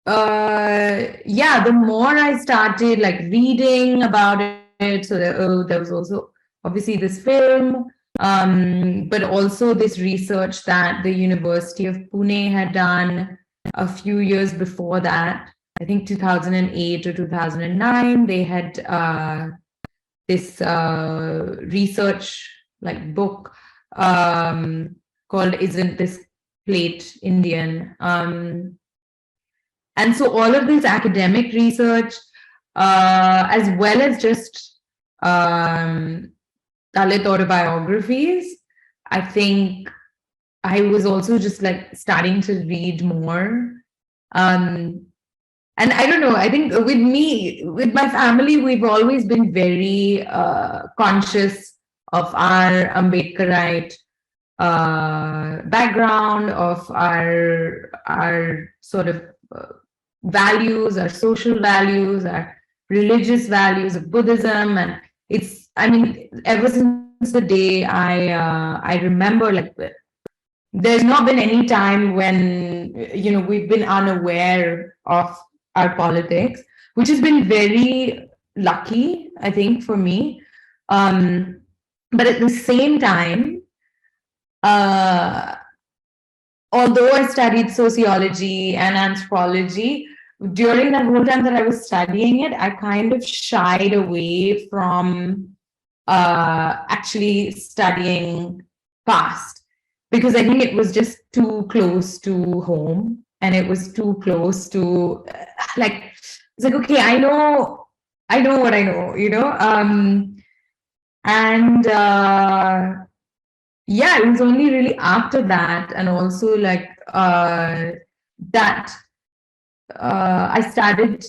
yeah, the more I started like reading about it, so there was also obviously this film, but also this research that the University of Pune had done a few years before that. I think 2008 or 2009, they had this research like book called "Isn't This Plate Indian?" And so all of this academic research, as well as just Dalit autobiographies, I think I was also just like starting to read more. And I don't know, I think with me, with my family, we've always been very conscious of our Ambedkarite background, of our sort of values, our social values, our religious values of Buddhism. And it's, I mean, ever since the day I remember, like, there's not been any time when, you know, we've been unaware of our politics, which has been very lucky, I think, for me. But at the same time, although I studied sociology and anthropology, during that whole time that I was studying it, I kind of shied away from actually studying caste, because I think it was just too close to home, and it was too close to like, it's like, okay, I know what I know, and yeah, it was only really after that, and also like that I started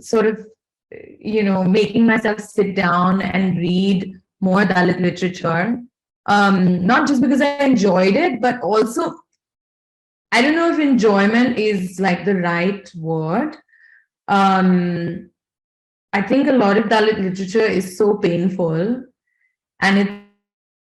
sort of, making myself sit down and read more Dalit literature. Not just because I enjoyed it, but also, I don't know if enjoyment is like the right word. I think a lot of Dalit literature is so painful, and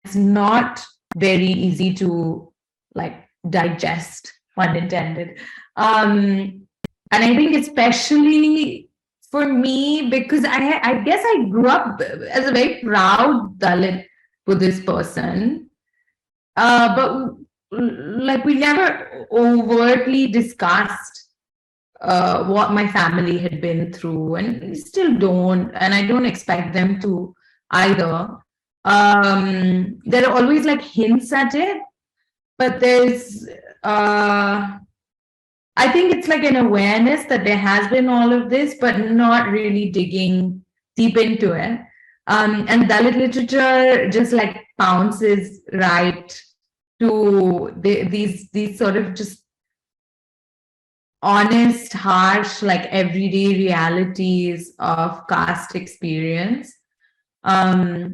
it's not very easy to like digest, pun intended. And I think especially for me, because I guess I grew up as a very proud Dalit Buddhist person, but like we never overtly discussed what my family had been through, and we still don't, and I don't expect them to either. There are always like hints at it, but there's I think it's like an awareness that there has been all of this, but not really digging deep into it. And Dalit literature just like pounces right to these sort of just honest, harsh, like everyday realities of caste experience. So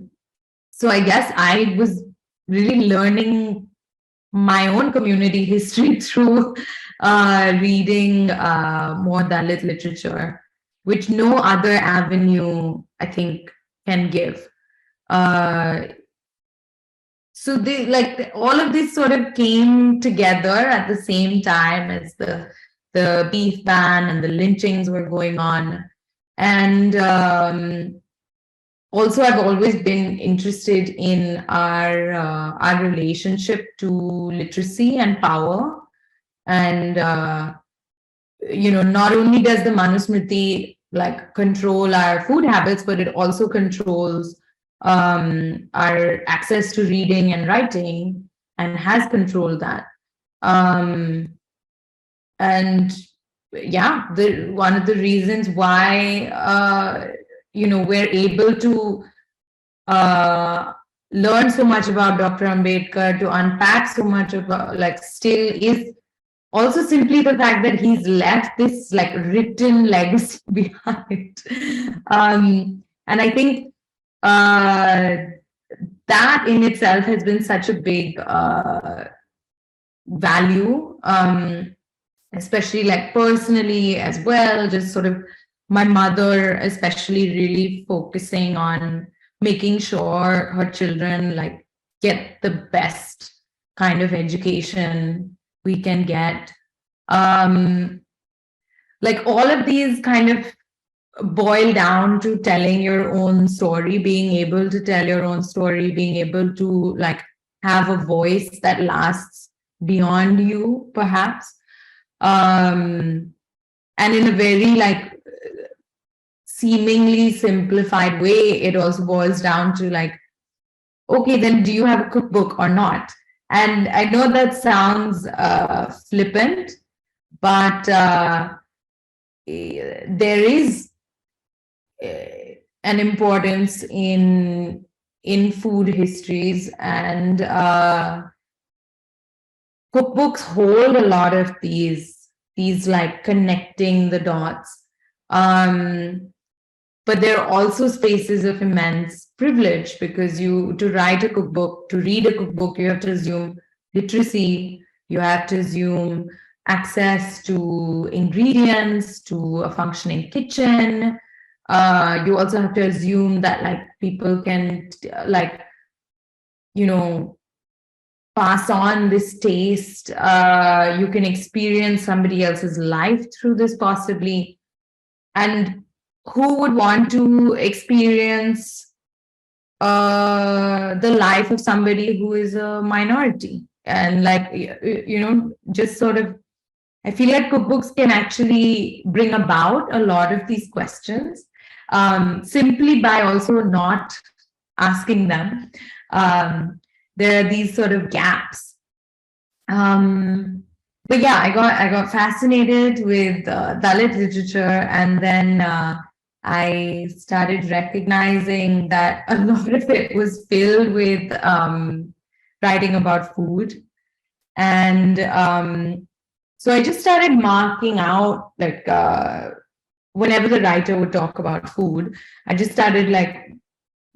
I guess I was really learning my own community history through reading more Dalit literature, which no other avenue, I think, can give. So all of this sort of came together at the same time as the beef ban and the lynchings were going on. And also, I've always been interested in our relationship to literacy and power. And not only does the Manusmriti like control our food habits, but it also controls our access to reading and writing, and has controlled that. And yeah, one of the reasons why we're able to learn so much about Dr. Ambedkar, to unpack so much about still is also simply the fact that he's left this like written legacy behind. And I think that in itself has been such a big value, especially like personally as well, just sort of my mother especially really focusing on making sure her children like get the best kind of education we can get. Like all of these kind of boil down to telling your own story, being able to tell your own story, being able to like have a voice that lasts beyond you, perhaps. And in a very like seemingly simplified way, it also boils down to like, okay, then do you have a cookbook or not? And I know that sounds flippant, but there is an importance in food histories, and cookbooks hold a lot of these like connecting the dots. But there are also spaces of immense privilege, because to write a cookbook, to read a cookbook, you have to assume literacy, you have to assume access to ingredients, to a functioning kitchen. You also have to assume that like people can pass on this taste. You can experience somebody else's life through this possibly. And who would want to experience the life of somebody who is a minority? And like, just sort of, I feel like cookbooks can actually bring about a lot of these questions, simply by also not asking them. There are these sort of gaps But yeah, I got fascinated with Dalit literature, and then I started recognizing that a lot of it was filled with writing about food. And so I just started marking out, like, whenever the writer would talk about food, I just started like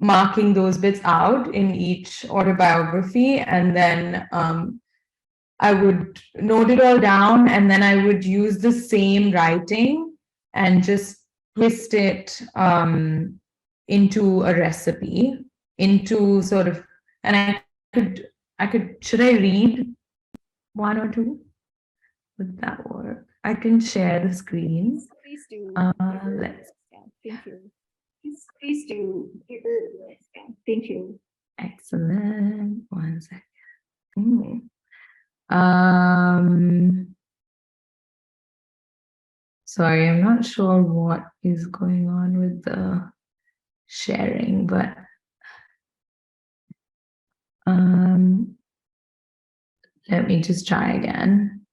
marking those bits out in each autobiography, and then I would note it all down, and then I would use the same writing and just twist it into a recipe, into sort of, and should I read one or two? Would that work? I can share the screen. Please do. Let's. Thank you. Please do. Thank you. Excellent. One second. Sorry, I'm not sure what is going on with the sharing, but let me just try again.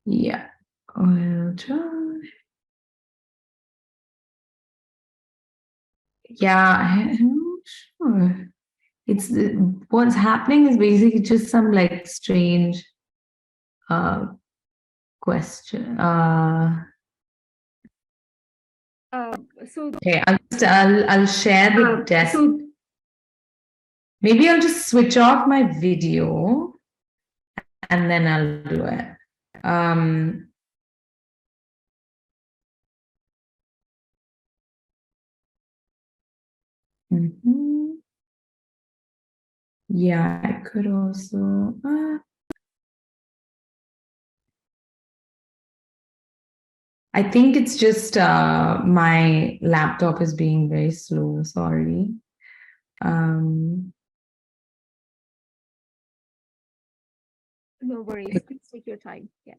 Yeah, I'll try. Yeah, I'm not sure. It's what's happening is basically just some like strange question. So Okay, I'll share the desk. Maybe I'll just switch off my video and then I'll do it. Yeah, I could also. I think it's just my laptop is being very slow. Sorry. No worries. Please take your time. Yeah.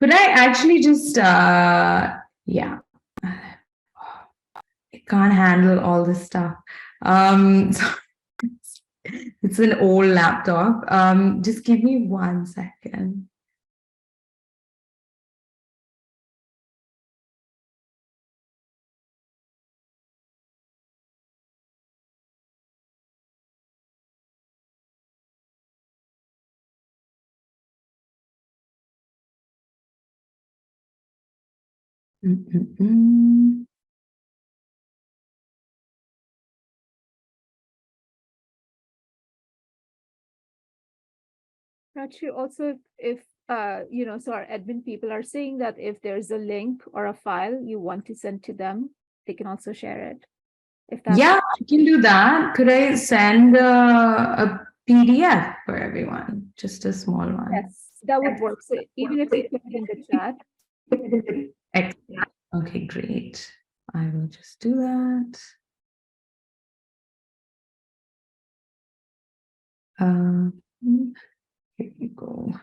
Could I actually just, yeah. I can't handle all this stuff. So it's an old laptop. Just give me 1 second. Actually, also, if so our admin people are saying that if there's a link or a file you want to send to them, they can also share it. If that's Yeah, I can do that. Could I send a PDF for everyone? Just a small one. Yes, that would work. So even if you put it in the chat. Excellent. Okay, great. I will just do that. Here we go.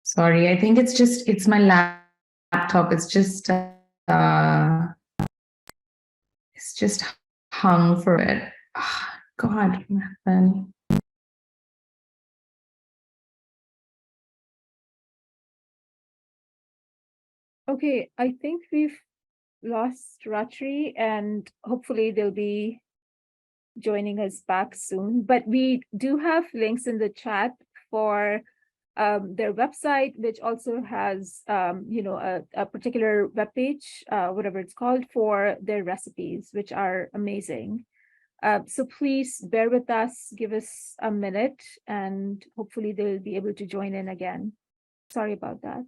Sorry, I think it's my laptop. It's just hung for it. Oh, God, Nathan. Okay, I think we've lost Ratri, and hopefully they'll be joining us back soon. But we do have links in the chat for their website, which also has a particular webpage, whatever it's called, for their recipes, which are amazing. So please bear with us, give us a minute, and hopefully they'll be able to join in again. Sorry about that.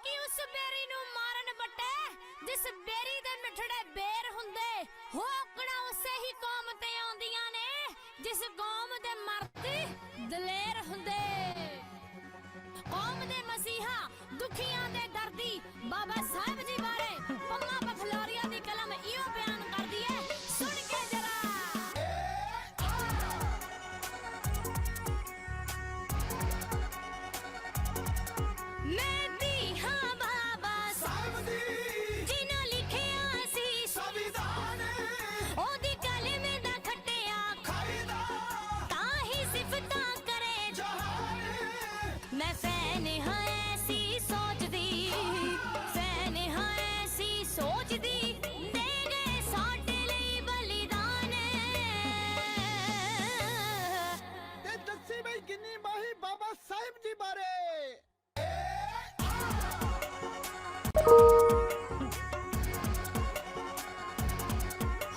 ਕਿ ਉਸ ਬੇਰੀ ਨੂੰ ਮਾਰਨ ਬੱਟੇ ਜਿਸ ਬੇਰੀ ਦੇ ਮਿੱਠੜੇ ਬੇਰ ਹੁੰਦੇ ਹੋ ਔਕੜਾਂ ਉਸੇ ਹੀ ਕੌਮ ਤੇ ਆਉਂਦੀਆਂ ਨੇ ਜਿਸ ਕੌਮ ਦੇ ਮਰਦ ਦਲੇਰ ਹੁੰਦੇ ਕੌਮ ਦੇ ਮਸੀਹਾ ਦੁਖੀਆਂ ਦੇ ਦਰਦੀ ਬਾਬਾ ਸਾਹਿਬ ਜੀ ਬਾਰੇ ਪੰਮਾ ਪਥਲੋਰੀਆ ਦੀ ਕਲਮ ਇਹੋ ਬਿਆਨ ਕਰਦੀ ਹੈ ਸੁਣ ਕੇ ਜਰਾ ਮੈਂ ਵੀ ਹਾਂ ਬਾਬਾ ਸਾਹਿਬ ਦੀ ਜਿਨ੍ਹਾਂ ਲਿਖਿਆ ਸੀ ਸੰਵਿਧਾਨ ਉਹਦੀ ਕਲਮ ਦਾ ਖੱਟਿਆ ਖਾਇਦਾ ਤਾਂ ਹੀ ਸਿਫਤਾਂ ਕਰੇ ਜਹਾਨ ਮੈਂ ਫੈਨ ਹਾਂ ਐਸੀ ਸੋਚਦੀ ਫੈਨ ਹਾਂ ਐਸੀ ਸੋਚਦੀ ਦੇ ਗਏ ਸਾਡੇ ਲਈ ਬਲੀਦਾਨ ਤੇ ਦੱਸੀ ਬਈ ਕਿੰਨੀ ਮਾਹੀ ਬਾਬਾ ਸਾਹਿਬ ਜੀ ਬਾਰੇ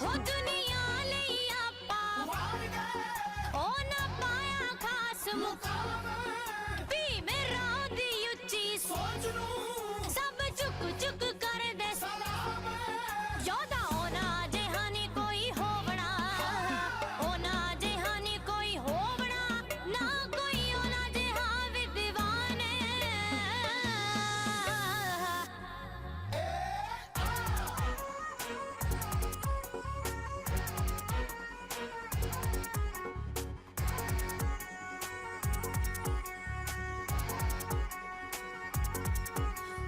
ਹੋ ਦੁਨੀਆ ਲਈ ਆਪਾਂ ਉਹ ਨਾ ਪਾਇਆ ਖਾਸ ਮੁਕਾਮ ਵੀ ਮੇਰਾ ਦੀ ਉੱਚੀ ਸੋਚ ਨੂੰ ਸਭ ਚੁੱਕ ਚੁੱਕ ਕਰਦੇ ਸਲਾਮ ਯੋਧਾ ਉਹਨਾਂ ਜਿਹਾ ਨੀ ਕੋਈ ਹੋਵਣਾ ਉਹਨਾਂ ਜਿਹਾ ਨੀ ਕੋਈ ਹੋਵਣਾ ਨਾ ਕੋਈ ਉਹਨਾਂ ਜਿਹਾ ਵਿਦਵਾਨ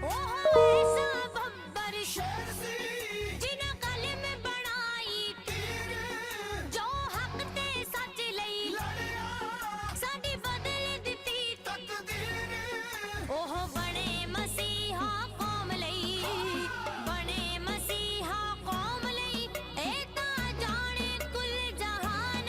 ਉਹ ਐਸਾ ਬੱਬਰ ਸ਼ੇਰ ਸੀ ਜਿਨ੍ਹਾਂ ਕਲਮ ਬਣਾਈ ਤੀਰ ਜੋ ਹੱਕ ਤੇ ਸੱਚ ਲਈ ਲੜਿਆ ਸਾਡੀ ਬਦਲ ਦਿੱਤੀ ਤਕਦੀਰ ਉਹ ਬਣੇ ਮਸੀਹਾ ਕੌਮ ਲਈ ਬਣੇ ਮਸੀਹਾ ਕੌਮ ਲਈ ਇਹ ਤਾਂ ਜਾਣੇ ਕੁੱਲ ਜਹਾਨ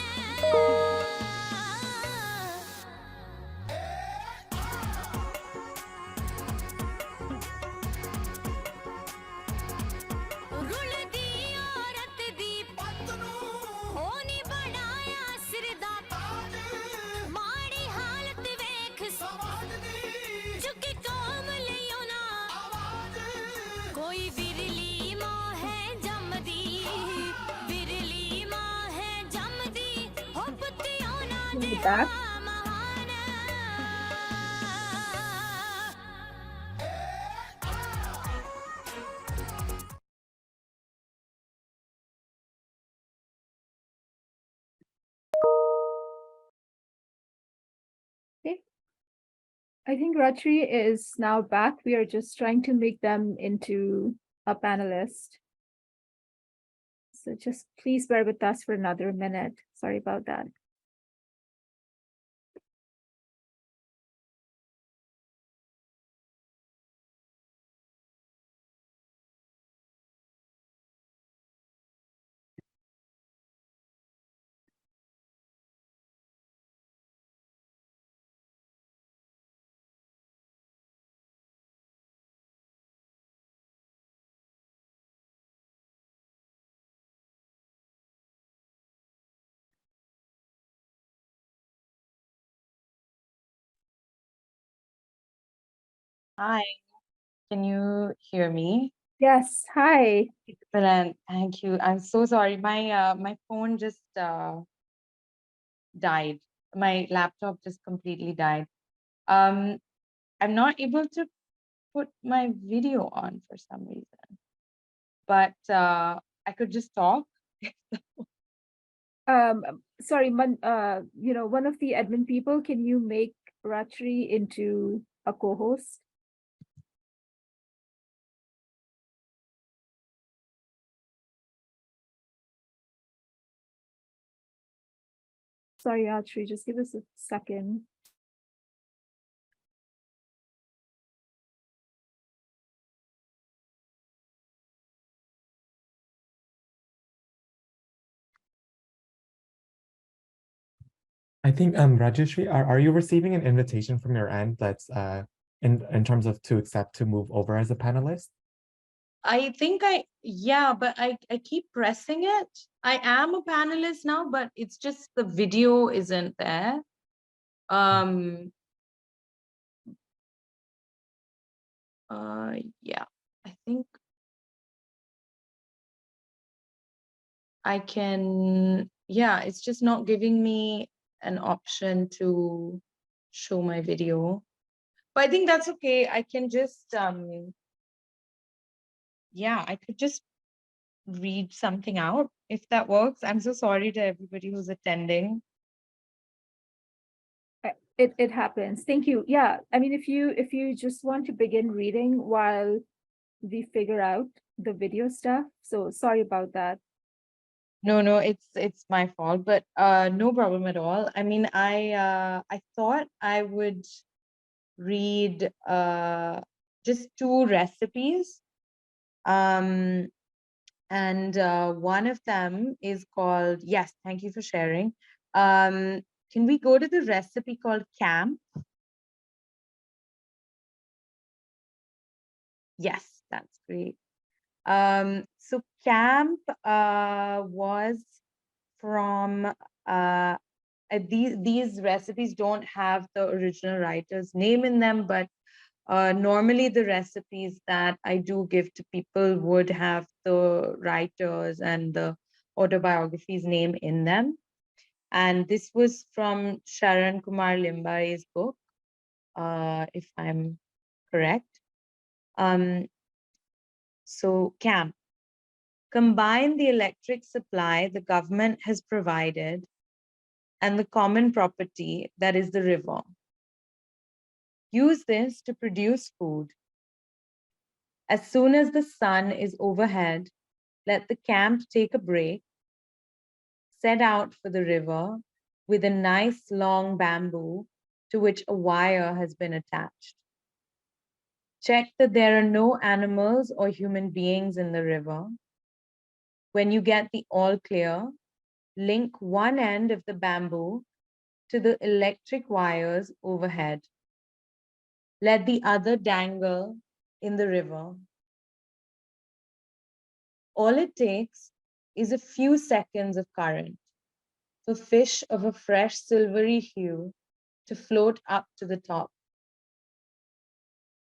ਰੁਲਦੀ ਔਰਤ ਦੀ ਪੱਤ ਨੂੰ ਉਹ ਨੀ ਬਣਾਇਆ ਸਿਰ ਦਾ ਤਾਜ ਮਾੜੀ ਹਾਲਤ ਵੇਖ ਸਮਾਜ ਦੀ ਚੁੱਕੀ ਕੌਮ ਲਈ ਉਹਨਾਂ ਆਵਾਜ਼ ਕੋਈ ਵਿਰਲੀ ਮਾਂ ਹੈ ਜੰਮਦੀ ਵਿਰਲੀ ਮਾਂ ਹੈ ਜੰਮਦੀ ਹੋ ਪੁੱਤੀ ਉਹਨਾਂ ਦੇ back. Okay. I think Rajyashri is now back. We are just trying to make them into a panelist. So just please bear with us for another minute. Sorry about that. Hi, can you hear me? Yes, hi. Excellent, thank you. I'm so sorry. My phone just died. My laptop just completely died. I'm not able to put my video on for some reason, but I could just talk. Sorry, one of the admin people, can you make Rajyashri into a co-host? Sorry, Rajyashri, just give us a second. I think Rajyashri, are you receiving an invitation from your end that's in terms of to accept to move over as a panelist? I think yeah, but I keep pressing it. I am a panelist now, but it's just the video isn't there. Yeah, I think I can, yeah, it's just not giving me an option to show my video. But I think that's okay. I can just, yeah, I could just read something out if that works. I'm so sorry to everybody who's attending. It happens. Thank you. Yeah, I mean, if you just want to begin reading while we figure out the video stuff. So sorry about that. No, it's my fault, but no problem at all. I mean, I thought I would read just 2 recipes. And one of them is called, yes, thank you for sharing. Can we go to the recipe called camp? Yes, that's great. So camp was from these recipes don't have the original writer's name in them, but normally the recipes that I do give to people would have the writers and the autobiography's name in them. And this was from Sharan Kumar Limbare's book, if I'm correct. So camp. Combine the electric supply the government has provided and the common property that is the river. Use this to produce food. As soon as the sun is overhead, let the camp take a break. Set out for the river with a nice long bamboo to which a wire has been attached. Check that there are no animals or human beings in the river. When you get the all clear, link one end of the bamboo to the electric wires overhead. Let the other dangle in the river. All it takes is a few seconds of current for fish of a fresh silvery hue to float up to the top.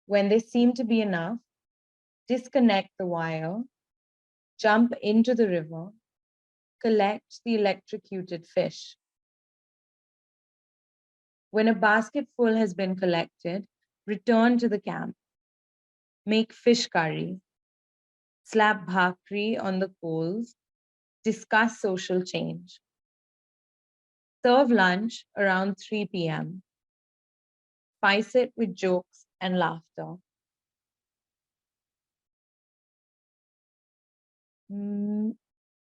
When they seem to be enough, disconnect the wire, jump into the river, collect the electrocuted fish. When a basketful has been collected, return to the camp. Make fish curry, slap bhakri on the coals, discuss social change. Serve lunch around 3 p.m. Spice it with jokes and laughter.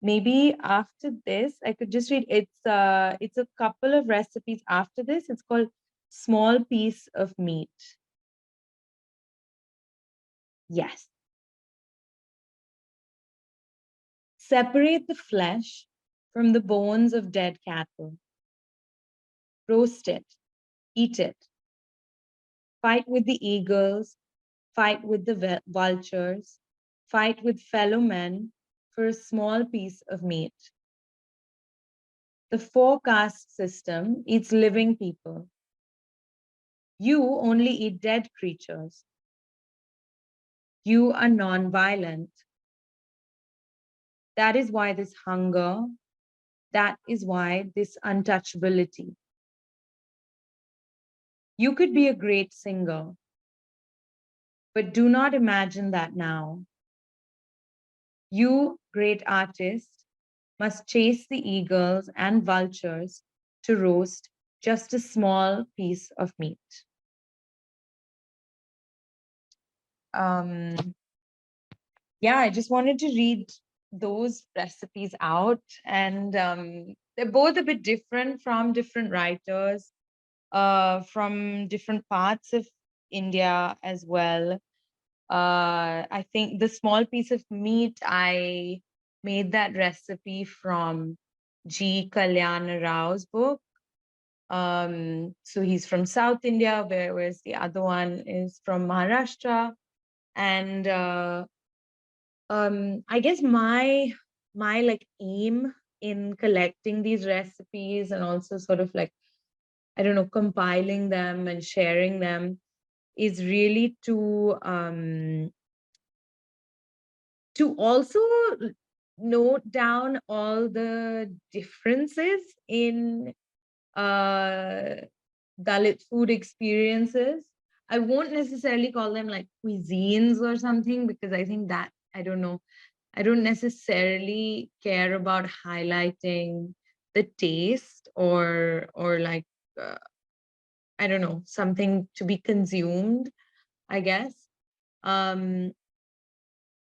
Maybe after this, I could just read, it's a couple of recipes after this. It's called Small Piece of Meat. Yes. Separate the flesh from the bones of dead cattle. Roast it, eat it. Fight with the eagles, fight with the vultures, fight with fellow men for a small piece of meat. The 4-caste system eats living people. You only eat dead creatures. You are non-violent. That is why this hunger, that is why this untouchability. You could be a great singer, but do not imagine that now. You, great artist, must chase the eagles and vultures to roast just a small piece of meat. Yeah, I just wanted to read those recipes out, and they're both a bit different from different writers, from different parts of India as well. I think the small piece of meat, I made that recipe from G. Kalyana Rao's book. So he's from South India, whereas the other one is from Maharashtra. And I guess my like aim in collecting these recipes and also sort of like, I don't know, compiling them and sharing them is really to also note down all the differences in Dalit food experiences. I won't necessarily call them like cuisines or something, because I think that, I don't know, I don't necessarily care about highlighting the taste or like, I don't know, something to be consumed, I guess.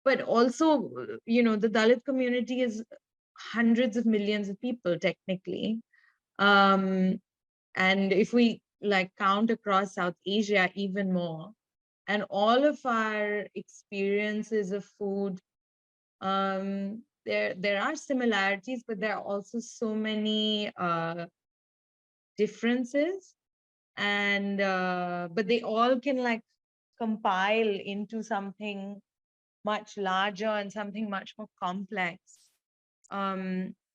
But also, the Dalit community is hundreds of millions of people technically. And if we like count across South Asia, even more. And all of our experiences of food, there are similarities, but there are also so many differences. And but they all can like compile into something much larger and something much more complex,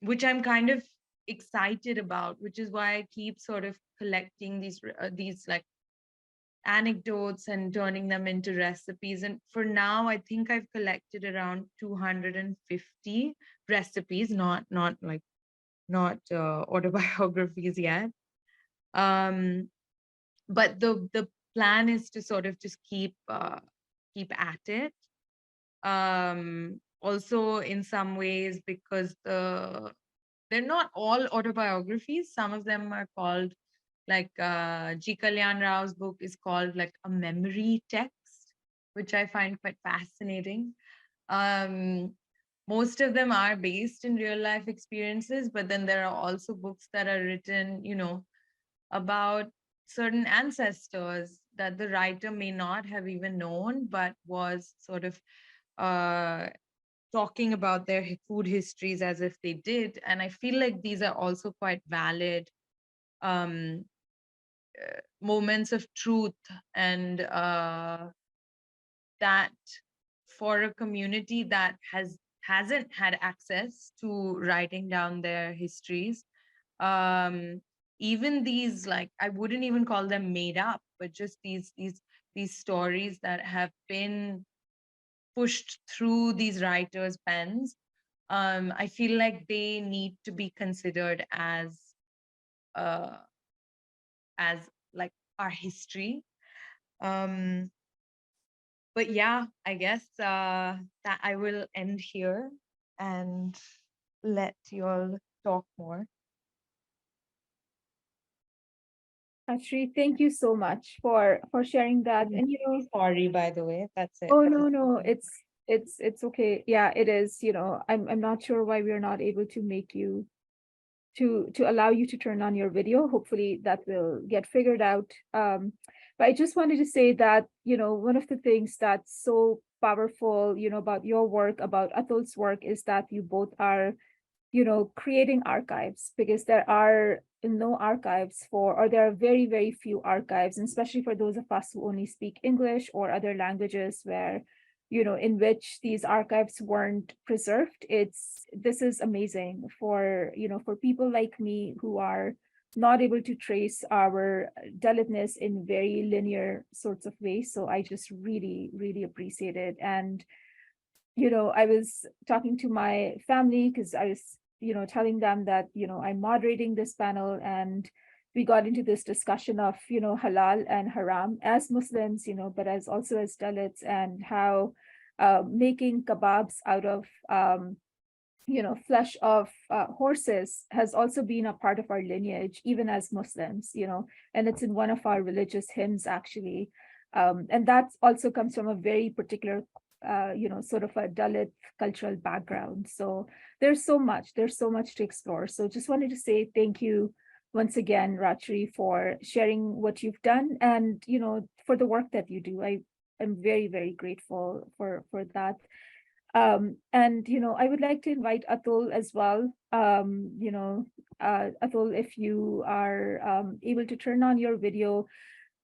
which I'm kind of excited about, which is why I keep sort of collecting these like anecdotes and turning them into recipes. And for now, I think I've collected around 250 recipes, not autobiographies yet. But the plan is to sort of just keep at it. Also, in some ways, because they're not all autobiographies. Some of them are called, like G. Kalyan Rao's book is called like a memory text, which I find quite fascinating. Most of them are based in real life experiences, but then there are also books that are written, about certain ancestors that the writer may not have even known, but was sort of talking about their food histories as if they did. And I feel like these are also quite valid moments of truth, and that for a community that hasn't had access to writing down their histories, even these, like, I wouldn't even call them made up, but just these stories that have been pushed through these writers' pens, I feel like they need to be considered as like our history. But yeah, I guess that I will end here and let you all talk more. Rajyashri, thank you so much for sharing that. And sorry, by the way, that's it. Oh no, it's okay. Yeah, it is. I'm not sure why we're not able to make you to allow you to turn on your video. Hopefully that will get figured out. But I just wanted to say that, one of the things that's so powerful, about your work, about Atul's work, is that you both are, creating archives, because there are no archives or there are very, very few archives, and especially for those of us who only speak English or other languages where, in which these archives weren't preserved. This is amazing for, for people like me who are not able to trace our Dalitness in very linear sorts of ways. So I just really, really appreciate it. And I was talking to my family because I was, telling them that, I'm moderating this panel, and we got into this discussion of, halal and haram as Muslims, but as also as Dalits, and how making kebabs out of, flesh of horses has also been a part of our lineage, even as Muslims, and it's in one of our religious hymns, actually. And that also comes from a very particular sort of a Dalit cultural background. So there's so much to explore. So just wanted to say thank you once again, Rajyashri, for sharing what you've done, and, for the work that you do. I am very, very grateful for that. And, I would like to invite Atul as well. Atul, if you are able to turn on your video,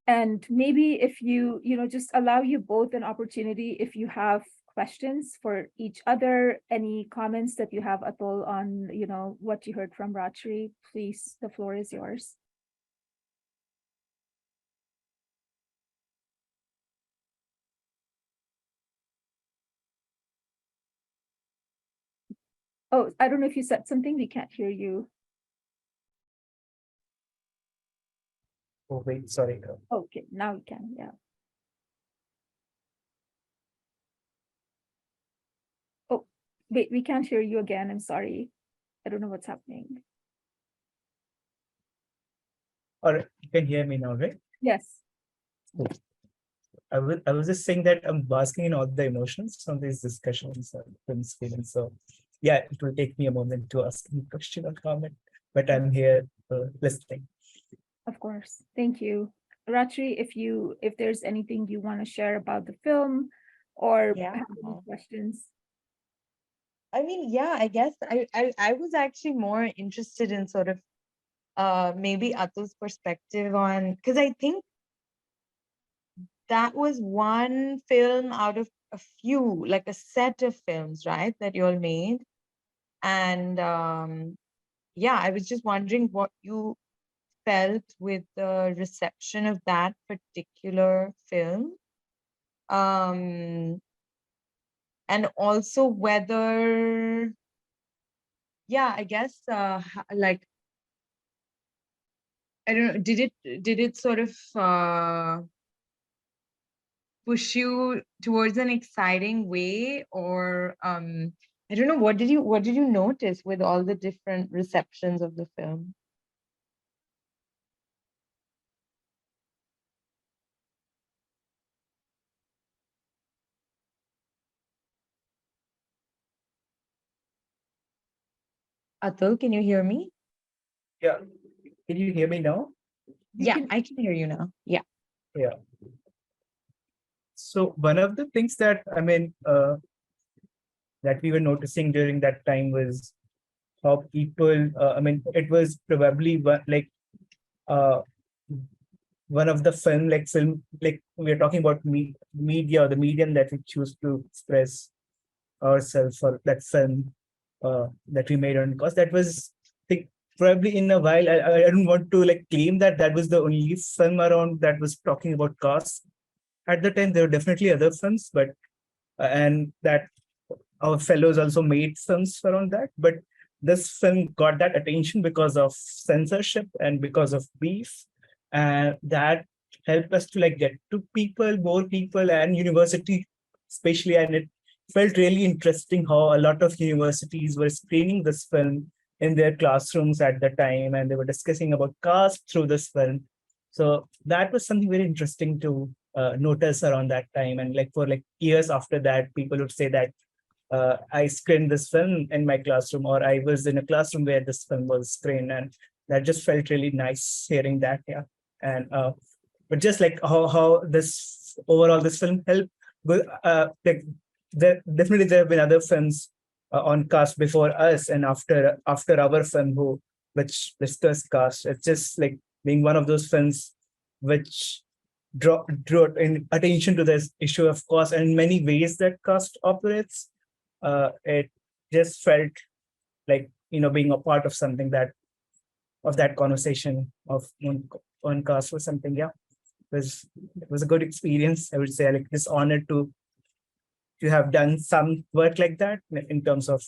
and maybe if you, just allow you both an opportunity, if you have questions for each other, any comments that you have, Atul, on, what you heard from Rajyashri, please, the floor is yours. Oh, I don't know if you said something. We can't hear you. Oh, wait, sorry. Okay, now we can. Yeah. Oh, wait, we can't hear you again. I'm sorry. I don't know what's happening. All right, you can hear me now, right? Yes. I was just saying that I'm basking in all the emotions from these discussions and film screening. So yeah, it will take me a moment to ask any question or comment, but I'm here listening. Of course. Thank you. Rajyashri, if there's anything you want to share about the film or have any questions. I mean, yeah, I guess I was actually more interested in sort of maybe Atul's perspective on, because I think that was one film out of a few, like a set of films, right, that you all made. And yeah, I was just wondering what you felt with the reception of that particular film. And also whether, yeah, I guess like, I don't know, did it sort of push you towards an exciting way, or I don't know, what did you notice with all the different receptions of the film? Atul, can you hear me? Yeah, can you hear me now? Yeah, I can hear you now. Yeah. Yeah. So one of the things that that we were noticing during that time was how people. It was probably one of the film like we're talking about media, the medium that we choose to express ourselves, or that film that we made on cause. That was, I think, probably in a while. I don't want to like claim that that was the only film around that was talking about caste. At the time, there were definitely other films, but and that our fellows also made films around that. But this film got that attention because of censorship and because of beef, and that helped us to like get to more people, and university especially. And it felt really interesting how a lot of universities were screening this film in their classrooms at the time, and they were discussing about caste through this film. So that was something very interesting to notice around that time. And like for like years after that, people would say that I screened this film in my classroom, or I was in a classroom where this film was screened, and that just felt really nice hearing that. Yeah, and but just like how this overall this film helped. Like definitely there have been other films on caste before us and after our film which discussed caste. It's just like being one of those films which drew in attention to this issue of caste and in many ways that caste operates. It just felt like being a part of something of that conversation of on caste or something. Yeah, it was a good experience. I would say like just honored to have done some work like that in terms of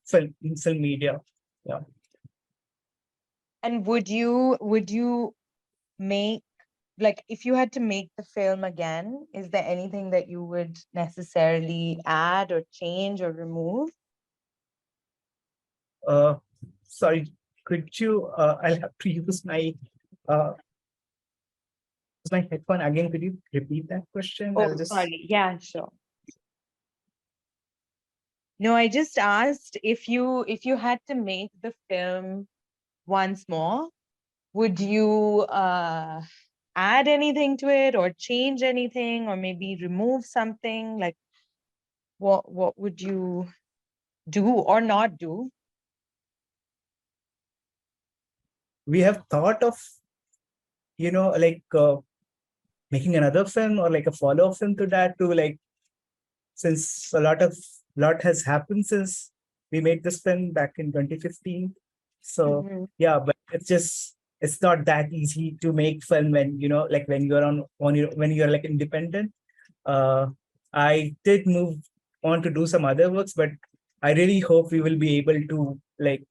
film media. Yeah. And would you make, like, if you had to make the film again, is there anything that you would necessarily add or change or remove? Sorry, could you? I'll have to use my headphone again. Could you repeat that question? Oh, sorry. Yeah, sure. No, I just asked if you had to make the film once more, would you add anything to it or change anything or maybe remove something? Like what would you do or not do? We have thought of like making another film or like a follow-up film to that, to like, since a lot has happened since we made this film back in 2015. So yeah, but it's not that easy to make film when like when you're when you're like independent. I did move on to do some other works, but I really hope we will be able to make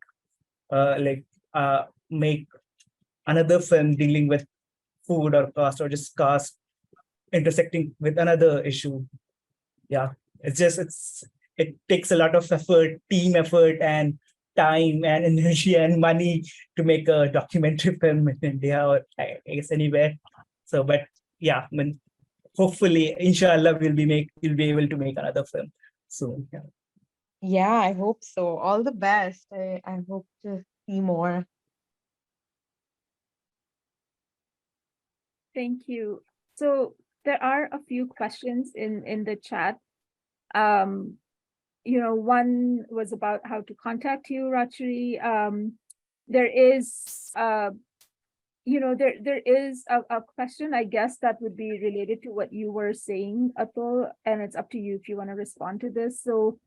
another film dealing with food or caste, or just caste intersecting with another issue. Yeah, it takes a lot of effort, team effort, and time and energy and money to make a documentary film in India, or I guess anywhere. So, but yeah, I mean, hopefully, inshallah, we'll be able to make another film soon. Yeah. Yeah, I hope so. All the best. I hope to see more. Thank you. So there are a few questions in the chat. One was about how to contact you, Rajyashri. There is there is a question, I guess, that would be related to what you were saying, Atul, and it's up to you if you want to respond to this. So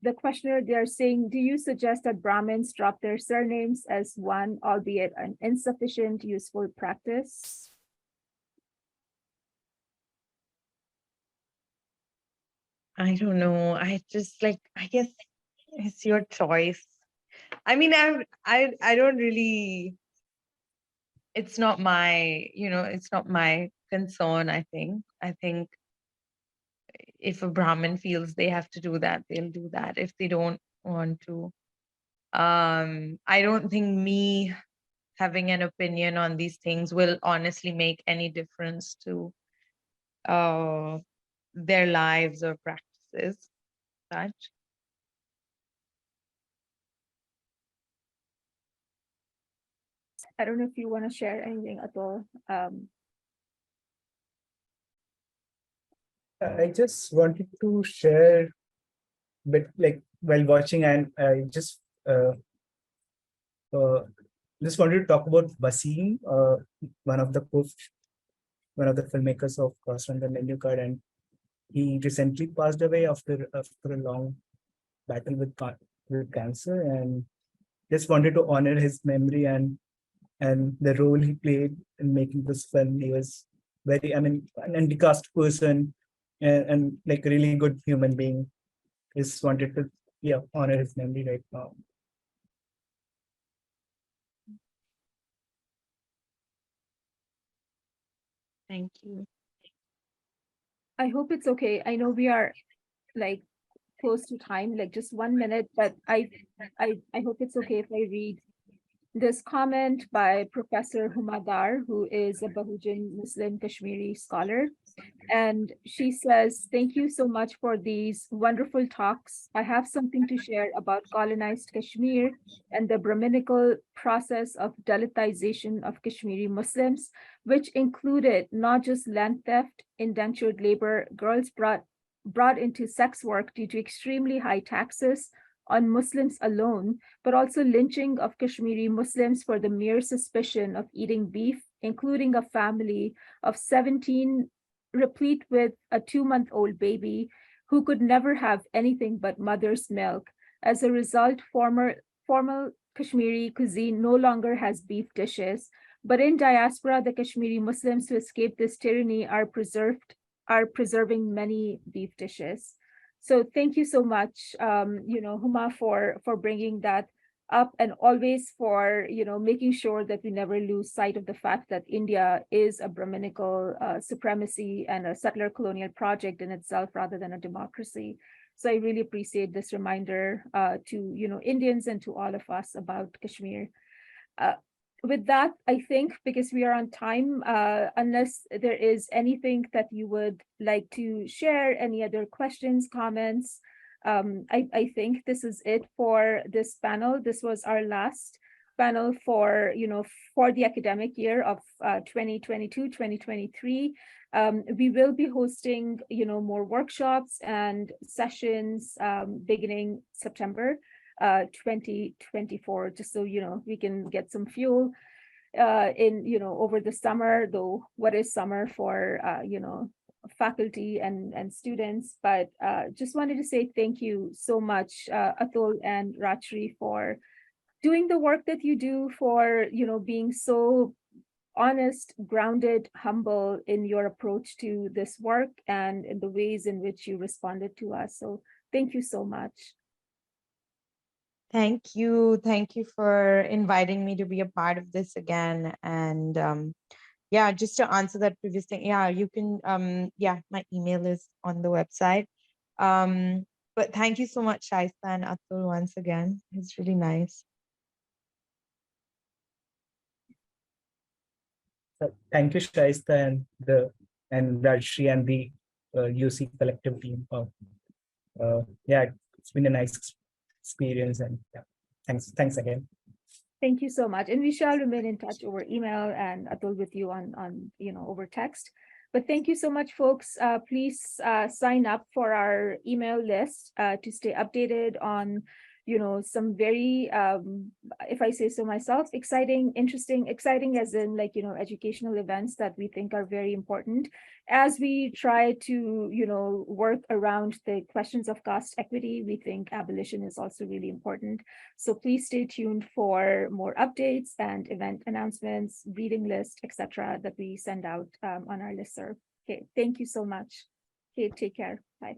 the questioner, they're saying, do you suggest that Brahmins drop their surnames as one, albeit an insufficient, useful practice? I don't know. I guess it's your choice. I mean, I don't really, it's not my, it's not my concern, I think. I think if a Brahmin feels they have to do that, they'll do that. If they don't want to, I don't think me having an opinion on these things will honestly make any difference to their lives or practices. Such. I don't know if you want to share anything at all. I just wanted to share, but like while watching, and I just wanted to talk about Basim, one of the filmmakers of Cross on the Menu Card, and he recently passed away after a long battle with cancer, and just wanted to honor his memory and the role he played in making this film. He was an anti-caste person, and like a really good human being. Just wanted to honor his memory right now. Thank you. I hope it's okay. I know we are like close to time, like just 1 minute, but I hope it's okay if I read this comment by Professor Humadar, who is a Bahujan Muslim Kashmiri scholar. And she says, thank you so much for these wonderful talks. I have something to share about colonized Kashmir and the Brahmanical process of Dalitization of Kashmiri Muslims, which included not just land theft, indentured labor, girls brought into sex work due to extremely high taxes on Muslims alone, but also lynching of Kashmiri Muslims for the mere suspicion of eating beef, including a family of 17 replete with a 2-month-old baby who could never have anything but mother's milk. As a result, formal Kashmiri cuisine no longer has beef dishes, but in diaspora, the Kashmiri Muslims who escaped this tyranny are preserving many beef dishes. So thank you so much, Huma, for bringing that up, and always for making sure that we never lose sight of the fact that India is a Brahmanical supremacy and a settler colonial project in itself rather than a democracy. So I really appreciate this reminder to Indians and to all of us about Kashmir. With that, I think, because we are on time, unless there is anything that you would like to share, any other questions, comments, I think this is it for this panel. This was our last panel for the academic year of 2022-2023. We will be hosting more workshops and sessions beginning September 2024, just so we can get some fuel in over the summer, though what is summer for faculty and students. But just wanted to say thank you so much, Atul and Rajyashri, for doing the work that you do, for being so honest, grounded, humble in your approach to this work and in the ways in which you responded to us. So Thank you so much. Thank you. Thank you for inviting me to be a part of this again. And yeah, just to answer that previous thing, yeah, you can, yeah, my email is on the website. But thank you so much, Shaista and Atul, once again. It's really nice. So thank you, Shaista and Rajyashri and the UC collective team. Yeah, it's been a nice experience, and yeah, thanks again. Thank you so much. And we shall remain in touch over email and Atul with you on over text. But thank you so much, folks. Please sign up for our email list to stay updated on some very, if I say so myself, exciting as in educational events that we think are very important as we try to work around the questions of caste equity. We think abolition is also really important. So please stay tuned for more updates and event announcements, reading list, etc. that we send out on our listserv. Okay, thank you so much. Okay, take care. Bye.